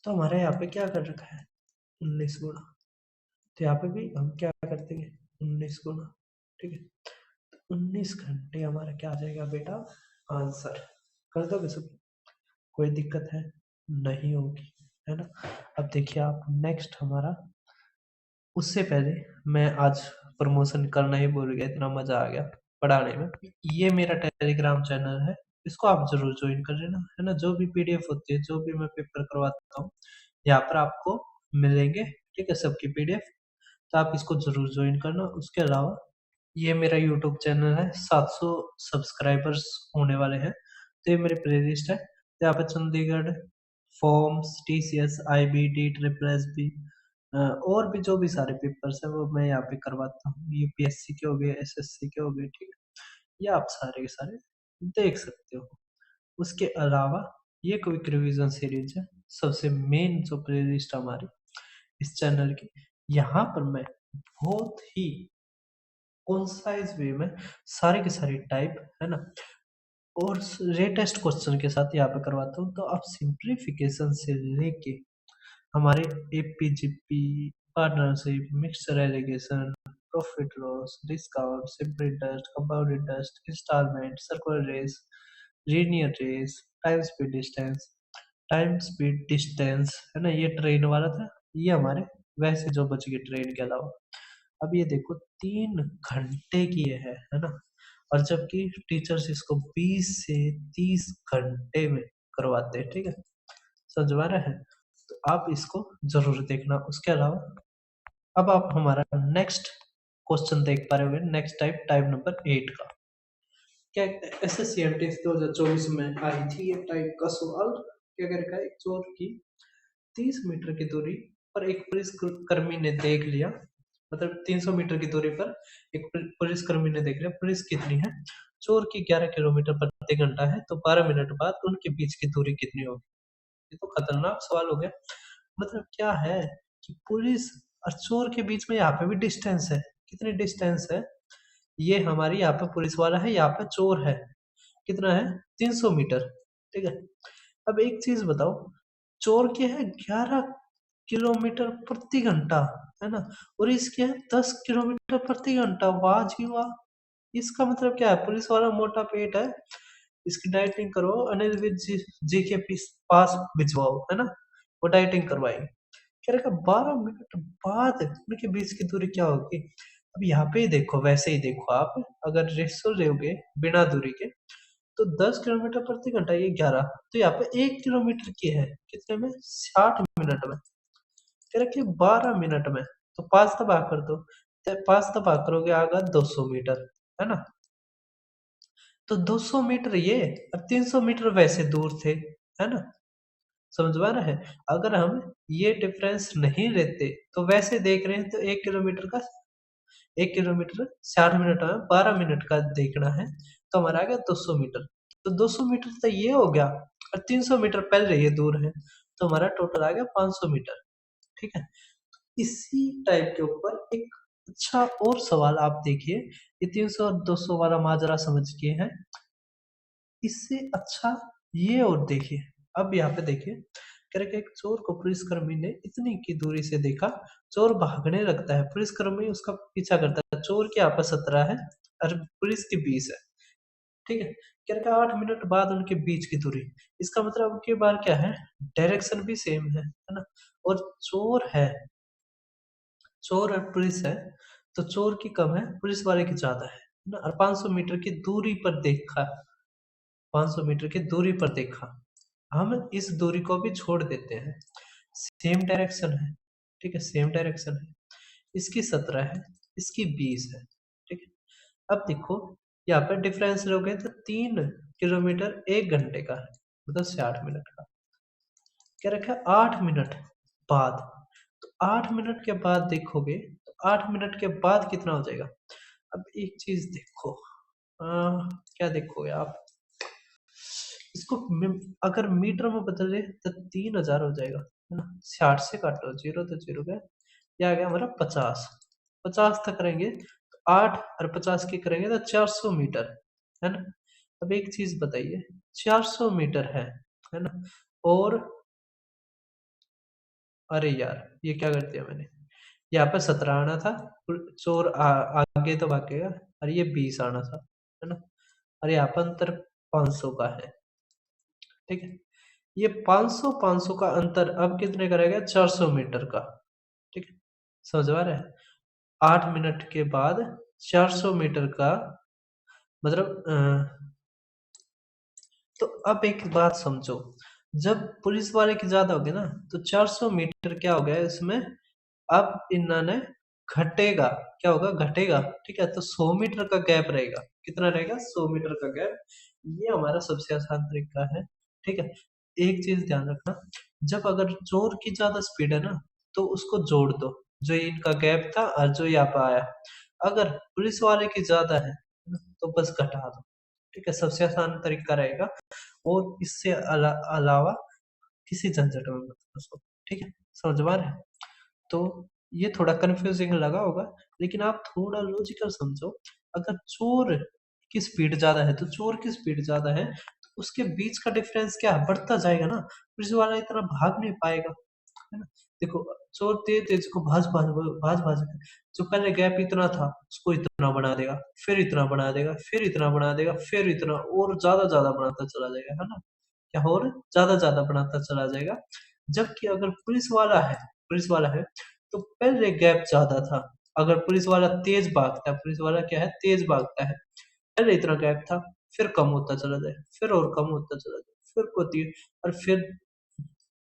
तो हमारे यहाँ पे क्या कर रखा है, 19 गुना, तो यहाँ पे भी हम क्या कर देंगे, 19 गुना, ठीक है। 19 घंटे हमारा क्या आ जाएगा बेटा, आंसर। कर दोगे सब, कोई दिक्कत है नहीं होगी, है ना। अब देखिए आप नेक्स्ट हमारा, उससे पहले मैं आज प्रमोशन करना ही भूल गया, इतना मजा आ गया पढ़ाने में। ये मेरा टेलीग्राम चैनल है, इसको आप जरूर ज्वाइन कर लेना, है ना। जो भी पीडीएफ होती है, जो भी मैं पेपर करवाता हूँ, यहाँ पर आपको मिलेंगे, ठीक है, सबकी पीडीएफ, तो आप इसको जरूर ज्वाइन करना। उसके अलावा ये मेरा यूट्यूब चैनल है, 700 सब्सक्राइबर्स होने वाले हैं, तो ये मेरी प्लेलिस्ट है, तो यहाँ पे Chandigarh forms, TCS, IBD, triple SB और भी जो भी सारे पेपर्स हैं वो मैं यहाँ पे करवाता हूँ, यूपीएससी के हो गए, एसएससी के हो गए, ठीक है। ये आप सारे के सारे देख सकते हो। उसके अलावा ये क्विक रिवीजन सीरीज है, सबसे मेन जो प्लेलिस्ट हमारी इस चैनल की, यहाँ पर मैं बहुत ही कंसाइज वे में सारे के सारे टाइप, है ना, और लेटेस्ट क्वेश्चन के साथ यहाँ पे करवाता हूँ। तो आप सिंप्लीफिकेशन से लेके हमारे APGP, partnership, mixture alligation, profit loss, discount, simple interest, compound interest, instalment, circular race, linear race, time speed distance, है ना, ये ट्रेन वाला था, ये हमारे वैसे जो बच गए ट्रेन के अलावा। अब ये देखो 3 घंटे की है ना, और जबकि टीचर्स इसको 20 से 30 घंटे में करवाते हैं, ठीक है, समझ रहे हैं। तो आप इसको जरूर देखना। उसके अलावा अब आप हमारा नेक्स्ट क्वेश्चन देख पा रहे होंगे, नेक्स्ट टाइप, टाइप नंबर 8 का। क्या SSCMT 2024 में आई थी ये टाइप का सवाल। क्या कर रखा है, एक चोर की 30 मीटर की दूरी पर एक पुलिस कर्मी ने देख लिया, मतलब 300 मीटर की दूरी पर एक पुलिस कर्मी ने देख लिया पुलिस कितनी है, चोर की 11 किलोमीटर प्रति घंटा है, तो 12 मिनट बाद उनके बीच की दूरी कितनी होगी। ये तो खतरनाक सवाल हो गया। मतलब क्या है कि पुलिस और चोर के बीच में यहाँ पे भी डिस्टेंस है, कितनी डिस्टेंस है, ये हमारी यहाँ पे पुलिस वाला है, यहाँ पे चोर है, कितना है, 300 मीटर, ठीक है। अब एक चीज बताओ, चोर के है 11 किलोमीटर प्रति घंटा, है ना, और इसके है 10 किलोमीटर प्रति घंटा, वाह जी वाह। इसका मतलब क्या है, पुलिस वाला मोटा पेट है, इसकी डाइटिंग करो, अनिल विज जी के पास भिजवाओ, है ना, वो डाइटिंग करवाई। कह रहा 12 मिनट बाद उनके बीच की दूरी क्या होगी। अब यहाँ पे ही देखो, वैसे ही देखो, आप अगर रेशो लोगे बिना दूरी के, तो 10 किलोमीटर प्रति घंटा, ये 11, तो यहाँ पे 1 किलोमीटर की है कितने में, 60 मिनट में। कह रहा कि 12 मिनट में, तो 5 दबा कर दो, 5 दबा करोगे आगा 200 मीटर, है ना, तो 200 मीटर ये और 300 मीटर वैसे दूर थे, है ना, समझ में आ रहा है। अगर हम ये डिफरेंस नहीं लेते तो वैसे देख रहे हैं, तो 1 किलोमीटर 60 मिनट में 12 मिनट का देखना है, तो हमारा आ गया 200 मीटर, तो 200 मीटर तो ये हो गया, और 300 मीटर पहले ये दूर है, तो हमारा टोटल आ गया 500 मीटर, ठीक है। इसी टाइप के ऊपर एक अच्छा और सवाल आप देखिए, ये 300 और 200 वाला माजरा समझ के हैं, इससे अच्छा ये और देखिए। अब यहाँ पे देखिए, कह रहे कि एक चोर को पुलिसकर्मी ने इतनी की दूरी से देखा, चोर भागने लगता है, पुलिसकर्मी उसका पीछा करता है, चोर की आपस 17 है और पुलिस की 20 है, ठीक है। कह रहा है 8 मिनट बाद उनके बीच की दूरी, इसका मतलब अब की बार क्या है, डायरेक्शन भी सेम है ना, और चोर है, चोर और पुलिस है, तो चोर की कम है, पुलिस वाले की ज्यादा है ना, और 500 मीटर की दूरी पर देखा, 500 मीटर की दूरी पर देखा, हम इस दूरी को भी छोड़ देते हैं, सेम डायरेक्शन है, ठीक है, सेम डायरेक्शन है, इसकी 17 है, इसकी 20 है, ठीक है। अब देखो यहाँ पे डिफरेंस लोगे तो 3 किलोमीटर 1 घंटे का है, मतलब 60 मिनट का। क्या रखा है 8 मिनट बाद, तो 8 मिनट के बाद देखोगे, तो 8 मिनट के बाद कितना हो जाएगा। अब एक चीज देखो, क्या देखोगे आप, इसको अगर मीटर में बदले तो 3,000 हो जाएगा, है ना, 60 से काटो, जीरो तो जीरो गया, ये आ गया हमारा 50, 50 तक करेंगे, तो 8 और 50 की करेंगे तो 400 मीटर, है ना। अब एक चीज बताइए, 400 मीटर है ना, और अरे यार ये क्या कर दिया मैंने, यहाँ पे 17 आना था, चोर आगे तो भागेगा, और ये 20 आना था, है ना, और यहाँ पर अंतर 500 का है, ठीक है। ये 500 500 का अंतर अब कितने का रहेगा, 400 मीटर का, ठीक है, समझ आ रहा है। 8 मिनट के बाद 400 मीटर का मतलब तो अब एक बात समझो, जब पुलिस वाले की ज्यादा होगी ना, तो 400 मीटर क्या हो गया इसमें, अब इन्होंने घटेगा, क्या होगा, घटेगा, ठीक है, तो 100 मीटर का गैप रहेगा, कितना रहेगा, 100 मीटर का गैप, ये हमारा सबसे आसान तरीका है, ठीक है। एक चीज ध्यान रखना, जब अगर चोर की ज्यादा स्पीड है ना, तो उसको जोड़ दो, जो इनका गैप था और जो यहाँ पे आया, अगर पुलिस वाले की ज्यादा है तो बस घटा दो, ठीक है, सबसे आसान तरीका रहेगा, और इससे अलावा किसी झंझट में मत फंसो, ठीक है, समझ में आ रहा है। तो ये थोड़ा कंफ्यूजिंग लगा होगा, लेकिन आप थोड़ा लॉजिकल समझो, अगर चोर की स्पीड ज्यादा है, तो चोर की स्पीड ज्यादा है, तो उसके बीच का डिफरेंस क्या है? बढ़ता जाएगा ना, पुलिस वाला इतना भाग नहीं पाएगा, है ना। देखो, चोर तेज तेज को भाज भाज भाज भाज के, जो पहले गैप इतना था उसको इतना बना देगा, फिर इतना बना देगा, फिर इतना बना देगा, फिर इतना, और ज्यादा ज्यादा बनाता चला जाएगा, है ना, क्या, और ज्यादा ज्यादा बनाता चला जाएगा। जबकि अगर पुलिस वाला है, पुलिस वाला है, तो पहले गैप ज्यादा था, अगर पुलिस वाला तेज भागता है, पुलिस वाला क्या है, तेज भागता है, पहले इतना गैप था, फिर कम होता चला जाए, फिर और कम होता चला जाए, फिर होती है, और फिर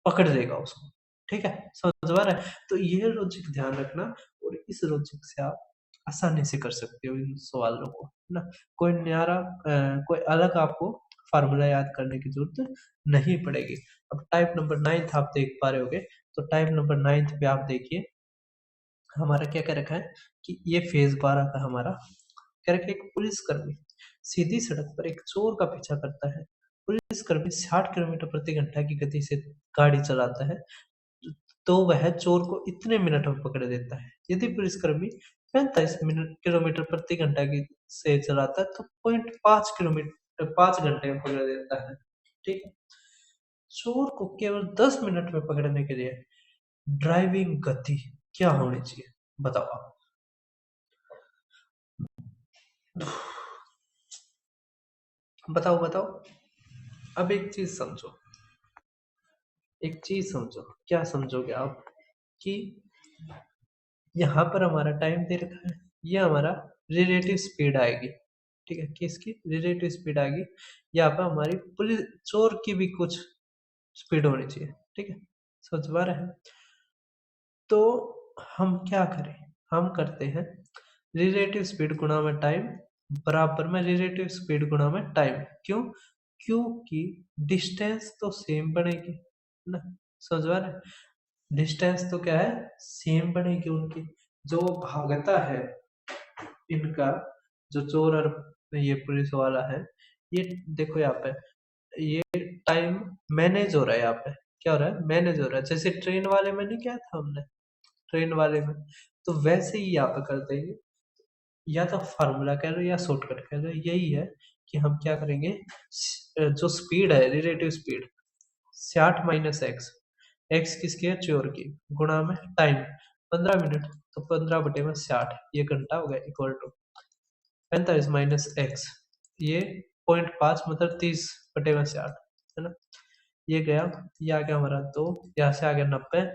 पकड़ लेगा उसको। ठीक है, समझ आ रहा है? तो ये लॉजिक ध्यान रखना, और इस लॉजिक से आप आसानी से कर सकते हो इन सवालों को, है ना? कोई न्यारा कोई अलग आपको फार्मूला याद करने की जरूरत नहीं पड़ेगी। अब टाइप नंबर 9 आप देख पा रहे होगे, तो टाइप नंबर 9 पे आप देखिए हमारा क्या क्या रखा है कि ये फेज 12 का हमारा क्या रखा है, एक पुलिसकर्मी सीधी सड़क पर एक चोर का पीछा करता है। पुलिसकर्मी 60 किलोमीटर प्रति घंटा की गति से गाड़ी चलाता है, तो वह चोर को इतने मिनट में पकड़ देता है। यदि पुलिसकर्मी 45 मिनट किलोमीटर प्रति घंटा की से चलाता है, तो 0.5 किलोमीटर 5 घंटे में पकड़ देता है। ठीक है, चोर को केवल 10 मिनट में पकड़ने के लिए ड्राइविंग गति क्या होनी चाहिए, बताओ आप। बताओ बताओ। अब एक चीज समझो, एक चीज समझो, क्या समझोगे आप कि यहाँ पर हमारा टाइम दे रखा है, ये हमारा रिलेटिव स्पीड आएगी। ठीक है, किसकी रिलेटिव स्पीड आएगी, यहाँ पर हमारी पुलिस चोर की भी कुछ स्पीड होनी चाहिए। ठीक है, समझ पा रहे हैं? तो हम क्या करें, हम करते हैं रिलेटिव स्पीड गुणा में टाइम बराबर में रिलेटिव स्पीड गुणा में टाइम। क्यों? क्योंकि डिस्टेंस तो सेम बनेगी, है ना? समझ पा रहे हैं? डिस्टेंस तो क्या है, सेम बनेगी उनकी। जो भागता है इनका, जो चोर और ये पुलिस वाला है, ये देखो यहाँ पे ये टाइम मैनेज हो रहा है, यहाँ पे क्या हो रहा है, मैनेज हो रहा है। जैसे ट्रेन वाले में नहीं किया था हमने, ट्रेन वाले में, तो वैसे ही यहाँ पे कर देंगे। या तो फार्मूला कह लो या शॉर्टकट कह लो, यही है कि हम क्या करेंगे, जो स्पीड है relative speed 60 minus x, x किसकी है, चोर की, गुणा में टाइम 15 मिनट, तो 15/60 ये घंटा हो गया, इक्वल टू 45 माइनस एक्स, ये 0.5 मतलब 30/60, है ना? ये गया, ये आ गया हमारा 2, यहाँ से आ गया 90,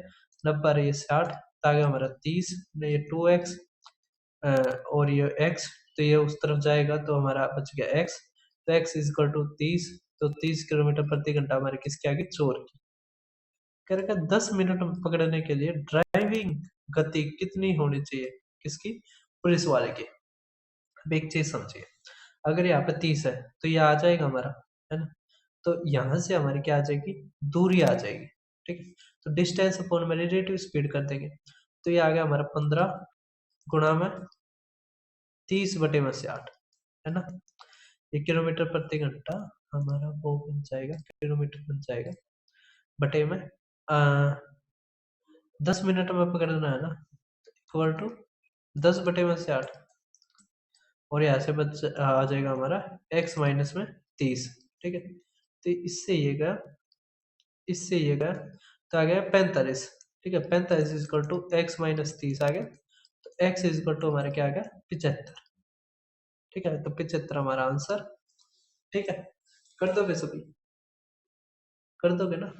90 और ये 60, तो आ गया हमारा 30, नहीं ये 2x और ये x, तो ये उस तरफ जाएगा तो हमारा बच गया x, तो x इज इक्वल टू 30, तो 30 किलोमीटर प्रति घंटा हमारे किसकी आ गई, चोर की। कह रखा 10 मिनट में पकड़ने के लिए ड्राइविंग गति कितनी होनी चाहिए, किसकी, पुलिस वाले की। अब एक चीज समझिए, अगर यहाँ पे 30 है तो ये आ जाएगा हमारा, है ना? तो यहाँ से हमारी क्या आ जाएगी, दूरी आ जाएगी। ठीक है, तो डिस्टेंस अपॉन में रिलेटिव स्पीड कर देंगे, तो ये आ गया हमारा 15 गुणा में 30/60, है ना? ये किलोमीटर प्रति घंटा हमारा वो बन जाएगा, किलोमीटर बन जाएगा, बटे में 10 मिनट में पकड़ना है ना, इक्वल टू 10/60, और यहाँ से बच आ जाएगा हमारा x माइनस में 30। ठीक है, तो इससे ये गया, तो आ गया 45। ठीक है, 45 इजकल टू x माइनस 30 आ गया, तो x इजकल टू हमारा क्या आ गया, 75। ठीक है, तो 75 हमारा आंसर। ठीक है, कर दोगे सभी, कर दोगे ना?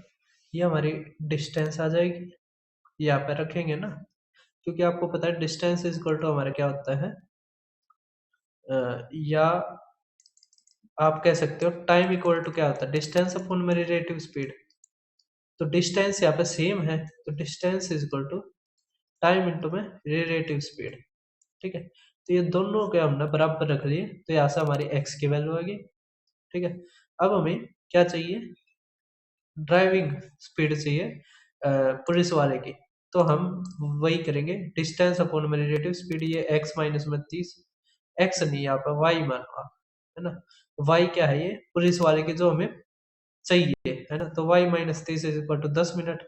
ये हमारी डिस्टेंस आ जाएगी, यहाँ पे रखेंगे ना, क्योंकि आपको पता है डिस्टेंस इजकल टू हमारा क्या होता है, या आप कह सकते हो टाइम इक्वल टू क्या होता है, डिस्टेंस अपॉन में रिलेटिव स्पीड। तो डिस्टेंस यहाँ पे सेम है, तो distance is equal to time into में रिलेटिव स्पीड। ठीक है, तो ये दोनों के हमने बराबर रख लिए, तो यहाँ से हमारी एक्स की वैल्यू आ गई। ठीक है, अब हमें क्या चाहिए, ड्राइविंग स्पीड चाहिए पुलिस वाले की, तो हम वही करेंगे, डिस्टेंस अपॉन में रिलेटिव स्पीड, ये एक्स माइनस में 30, एक्स नहीं यहाँ पर वाई मानो आप, है ना? वाई क्या है, ये पुलिस वाले की जो हमें चाहिए, है ना? तो y minus 30 is equal to 10 minute,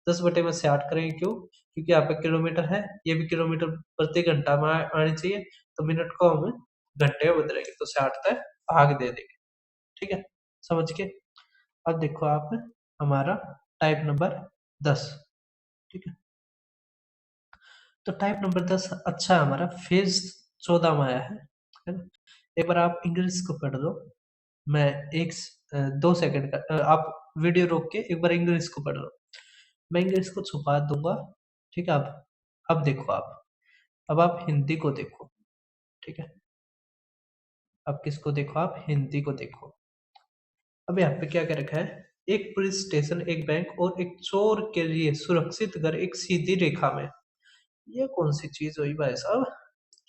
10/60 करेंगे, क्यों? क्योंकि यहाँ पे किलोमीटर है, ये भी किलोमीटर प्रति घंटा में आनी चाहिए, तो मिनट को हम घंटे में बदलेंगे, तो 60 तक भाग दे देंगे। ठीक है, समझ के? अब देखो आप हमारा टाइप नंबर 10। ठीक है, तो टाइप नंबर 10 अच्छा है हमारा, फेज 14 में आया है ना? एक बार आप इंग्लिश को पढ़ लो, मैं 2 सेकंड का आप वीडियो रोक के एक बार इंग्लिश को पढ़ लो, मैं इंग्लिश को छुपा दूंगा। ठीक है, अब देखो आप अब आप हिंदी को देखो, ठीक है। अब किसको देखो, आप हिंदी को देखो। अब यहाँ पे क्या क्या रखा है, एक पुलिस स्टेशन, एक बैंक और एक चोर के लिए सुरक्षित घर एक सीधी रेखा में। ये कौन सी चीज हुई भाई साहब,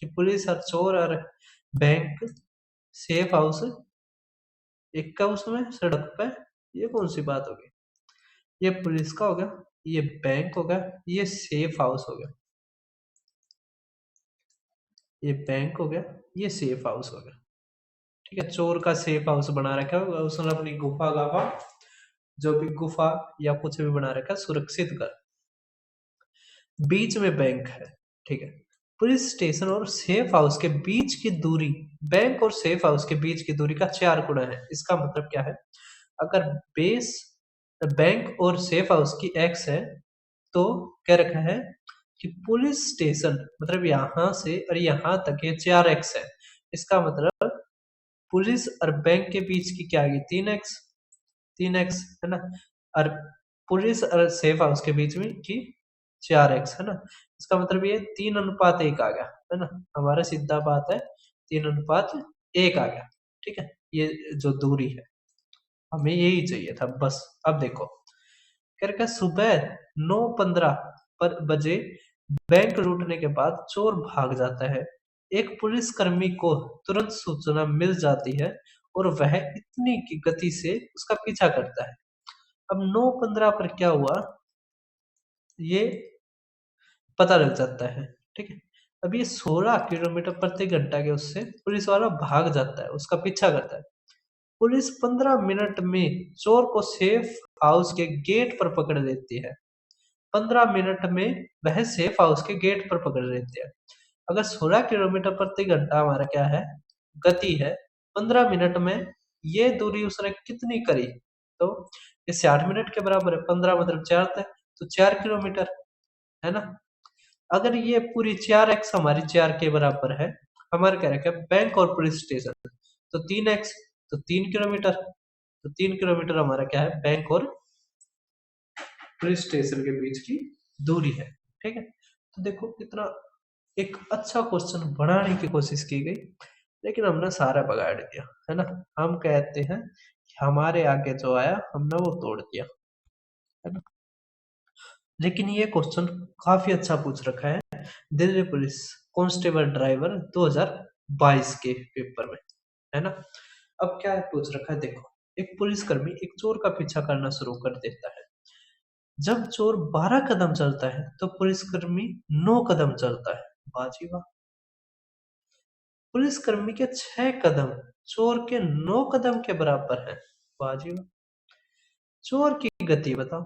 कि पुलिस और चोर और बैंक सेफ हाउस एक का उसमें सड़क पे, ये कौन सी बात होगी। ये पुलिस का हो गया, ये बैंक हो गया, ये सेफ हाउस हो गया, ये बैंक हो गया, ये सेफ हाउस हो गया, ठीक है। चोर का सेफ हाउस बना रखा है उसने, अपनी गुफा गाफा, जो भी गुफा या कुछ भी बना रखा है, सुरक्षित कर। बीच में बैंक है, ठीक है। पुलिस स्टेशन और सेफ हाउस के बीच की दूरी, बैंक और सेफ हाउस के बीच की दूरी का 4 गुना है। इसका मतलब क्या है, अगर बेस बैंक और सेफ हाउस की एक्स है, तो क्या रखा है कि पुलिस स्टेशन मतलब यहां से और यहां तक ये 4x है। इसका मतलब पुलिस और बैंक के बीच की क्या आ गई, 3x, 3x है ना। और पुलिस और सेफ हाउस के बीच में की 4x है ना। इसका मतलब ये 3:1 आ गया, है ना। हमारा सीधा बात है 3:1 आ गया, ठीक है। ये जो दूरी है हमें यही चाहिए था बस। अब देखो करके सुबह 9:15 पर बजे बैंक लूटने के बाद चोर भाग जाता है। एक पुलिसकर्मी को तुरंत सूचना मिल जाती है और वह इतनी की गति से उसका पीछा करता है। अब 9:15 पर क्या हुआ, ये पता लग जाता है, ठीक है। अब ये 16 किलोमीटर प्रति घंटा के उससे पुलिस वाला भाग जाता है, उसका पीछा करता है। पुलिस 15 मिनट में चोर को सेफ हाउस के गेट पर पकड़ लेती है। 15 मिनट में वह सेफ हाउस के गेट पर पकड़ लेते हैं। अगर 16 किलोमीटर प्रति घंटा हमारा क्या है, गति है, 15 मिनट में ये दूरी उसने कितनी करी, तो ये 60 मिनट के बराबर है। 15 मतलब 4 तय, तो 4 किलोमीटर है ना। अगर ये पूरी 4x हमारी 4 के बराबर है, हमारे क्या रखे बैंक और पुलिस स्टेशन, तो 3x, तो 3 किलोमीटर, तो 3 किलोमीटर हमारा क्या है, बैंक और पुलिस स्टेशन के बीच की दूरी है, ठीक है। तो देखो कितना एक अच्छा क्वेश्चन बनाने की कोशिश की गई, लेकिन हमने सारा बगाड़ दिया, है ना। हम कहते हैं कि हमारे आगे जो आया हमने वो तोड़ दिया, है ना। लेकिन ये क्वेश्चन काफी अच्छा पूछ रखा है दिल्ली पुलिस कांस्टेबल ड्राइवर 2022 के पेपर में, है ना। अब क्या पूछ रखा है देखो, एक पुलिसकर्मी एक चोर का पीछा करना शुरू कर देता है। जब चोर 12 कदम चलता है तो पुलिसकर्मी 9 कदम चलता है। वाह जी वाह। पुलिसकर्मी के 6 कदम चोर के 9 कदम के बराबर है। वाह जी वाह। चोर की गति बताओ,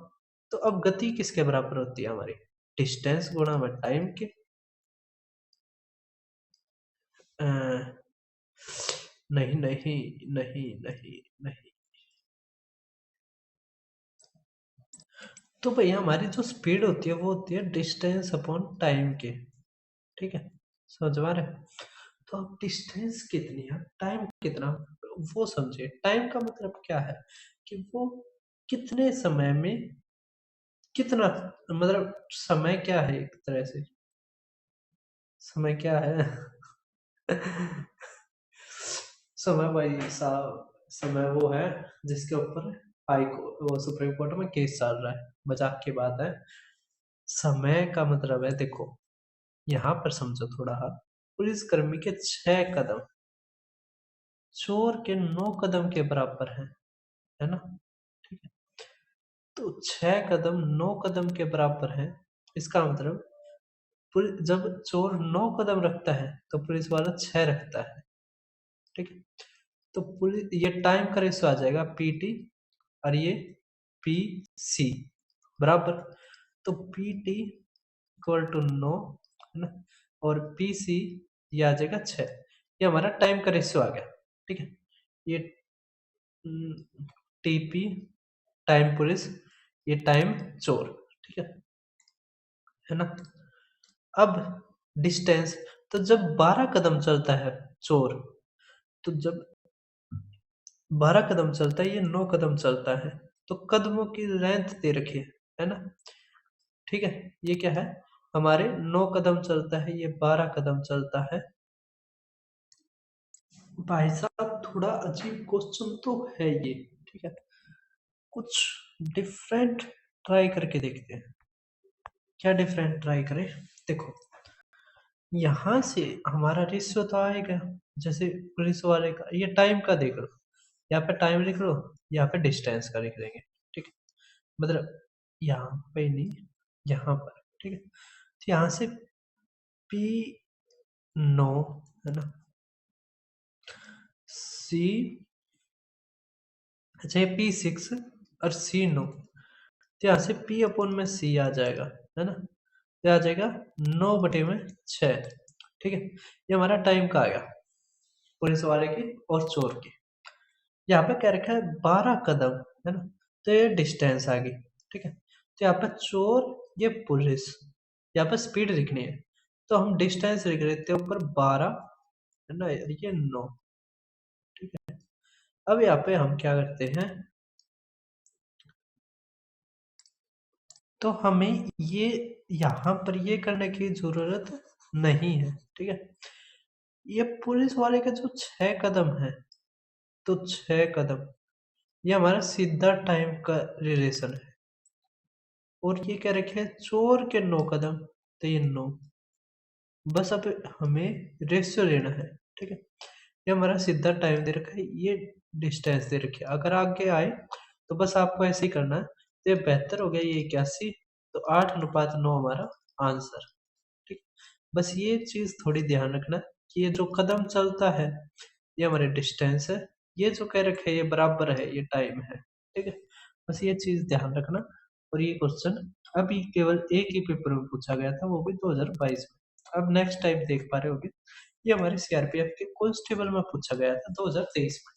तो अब गति किसके बराबर होती है हमारी, डिस्टेंस गुणा में टाइम के। अ, नहीं नहीं नहीं नहीं नहीं, तो भैया हमारी जो स्पीड होती है वो होती है डिस्टेंस अपॉन टाइम के, ठीक है। समझ में आ रहा है। तो अब डिस्टेंस कितनी है, टाइम कितना, वो समझिए। टाइम का मतलब क्या है कि वो कितने समय में कितना, मतलब समय क्या है, एक तरह से समय क्या है समय भाई साहब, समय वो है जिसके ऊपर हाई कोर्ट वो सुप्रीम कोर्ट में केस चल रहा है, मजाक की बात है। समय का मतलब है देखो, यहाँ पर समझो थोड़ा, पुलिसकर्मी के 6 कदम चोर के 9 कदम के बराबर है ना, ठीक है। तो 6 कदम 9 कदम के बराबर है, इसका मतलब जब चोर 9 कदम रखता है तो पुलिस वाला 6 रखता है, ठीक है। तो पुलिस ये टाइम का रेशो आ जाएगा पीटी और ये पी सी बराबर, तो पी टी इक्वल टू 9, है ना, और पी सी ये आ जाएगा 6। ये हमारा टाइम का रेशियो आ गया, ठीक है। ये टीपी टाइम पुलिस, ये टाइम चोर, ठीक है ना। अब डिस्टेंस, तो जब 12 कदम चलता है चोर, तो जब 12 कदम चलता है, ये 9 कदम चलता है, तो कदमों की लेंथ दे रखी है ना, ठीक है। ये क्या है, हमारे 9 कदम चलता है, ये 12 कदम चलता है। भाई साहब थोड़ा अजीब क्वेश्चन तो है ये, ठीक है, कुछ डिफरेंट ट्राई करके देखते हैं। क्या डिफरेंट ट्राई करें? देखो, यहाँ से हमारा रेशियो तो आएगा, जैसे पुलिस वाले का ये टाइम का देख लो, यहाँ पे टाइम लिख लो, यहाँ पे डिस्टेंस का लिख देंगे, ठीक है, मतलब यहाँ पे नहीं, यहाँ पर, ठीक है। तो यहाँ से P9 है ना, C, अच्छा ये P6 और C9, तो यहाँ से P अपॉन में C आ जाएगा, है ना, तो आ जाएगा 9/6, ठीक है। ये हमारा टाइम का आ गया, पुलिस वाले की और चोर की। यहाँ पे क्या रखा है 12 कदम, है ना, तो ये डिस्टेंस आ गई, ठीक है। तो यहाँ पे चोर, ये पुलिस, यहाँ पे स्पीड लिखनी है, तो हम डिस्टेंस लिख लेते हैं ऊपर 12, है ना, ये 9, ठीक है। अब यहाँ पे हम क्या करते हैं, तो हमें ये यहाँ पर ये करने की जरूरत नहीं है, ठीक है। ये पुलिस वाले का जो 6 कदम है, तो 6 कदम ये हमारा सीधा टाइम का रिलेशन है, और ये क्या रखे है चोर के 9 कदम, तो ये 9, बस अब हमें रेशियो लेना है, ठीक है। ये हमारा सीधा टाइम दे रखा है, ये डिस्टेंस दे रखी है, अगर आगे आए तो बस आपको ऐसे ही करना है। तो ये 72 हो गया, ये 81, तो 8:9 हमारा आंसर, ठीक। बस ये चीज थोड़ी ध्यान रखना कि ये जो कदम चलता है ये हमारे डिस्टेंस है, ये जो कह रखे है ये बराबर है, ये टाइम है, ठीक है। बस ये चीज ध्यान रखना। और ये क्वेश्चन अभी केवल एक ही पेपर में पूछा गया था, वो भी 2022 में। अब नेक्स्ट टाइम देख पा रहे होगे, ये हमारे सीआरपीएफ के कांस्टेबल में पूछा गया था 2023 में।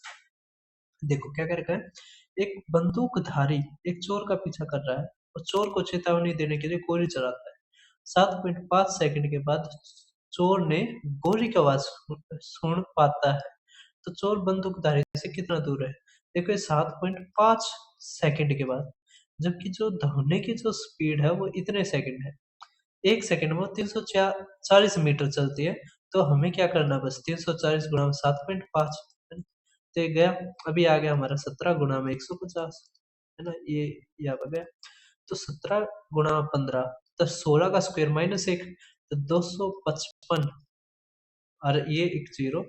देखो क्या कर रखा है, एक बंदूकधारी एक चोर का पीछा कर रहा है और चोर को चेतावनी देने के लिए गोली चलाता है। 7.5 सेकंड के बाद चोर ने गोली की आवाज सुन पाता है, तो चोर बंदूकधारी से कितना दूर है? देखो ये 7.5 सेकंड के बाद, जबकि जो दौड़ने की जो स्पीड है वो इतने सेकंड है, 1 सेकंड में 340 मीटर चलती है। तो हमें क्या करना, बस 340 गुणा 7.5, तो ये गया। अभी आ गया हमारा 17 गुणा में 150, है ना, ये आ गया। तो 17 गुणा 15, तो 16 का स्क्वायर -1, तो 255, और ये एक जीरो,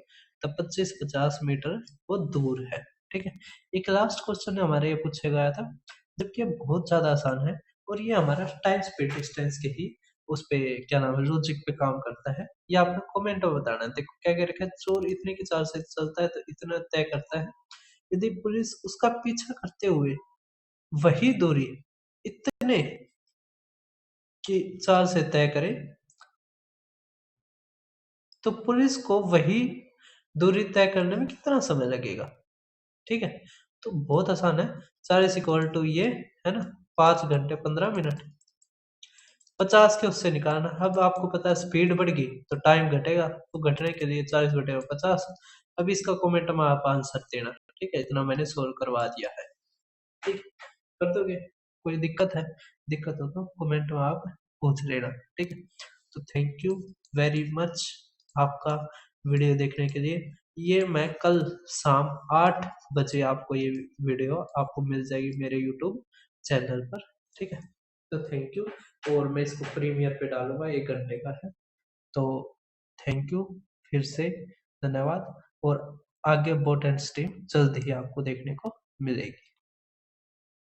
तब 25-50 मीटर वो दूर है, ठीक है। एक लास्ट क्वेश्चन हमारे ये पूछा गया था, जबकि ये बहुत ज्यादा आसान है, और ये हमारा टाइम स्पीड डिस्टेंस के ही उस पे क्या नाम है लॉजिक पे काम करता है। ये आपको कमेंट में बताना है। देखो क्या कह रखा है, चोर इतने की चाल से चलता है तो इतना तय करता है, यदि पुलिस उसका पीछा करते हुए वही दूरी इतने की चाल से तय करे, तो पुलिस को वही दूरी तय करने में कितना समय लगेगा, ठीक है। तो बहुत आसान है, 4 ये है ना 5 घंटे 15 मिनट, 50 के उससे निकालना। अब आपको पता है स्पीड बढ़ गई तो टाइम घटेगा, तो घटने के लिए 40 घटेगा 50। अब इसका कमेंट में आप आंसर देना, ठीक है, इतना मैंने सोल्व करवा दिया है, ठीक, कर दोगे? कोई दिक्कत है? दिक्कत हो तो कमेंट में आप पूछ लेना, ठीक है। तो थैंक यू वेरी मच आपका वीडियो देखने के लिए। ये मैं कल शाम 8 बजे आपको ये वीडियो आपको मिल जाएगी मेरे यूट्यूब चैनल पर, ठीक है। तो थैंक यू, और मैं इसको प्रीमियर पे डालूंगा, 1 घंटे का है। तो थैंक यू फिर से, धन्यवाद। और आगे बोट एंड स्ट्रीम जल्द ही आपको देखने को मिलेगी।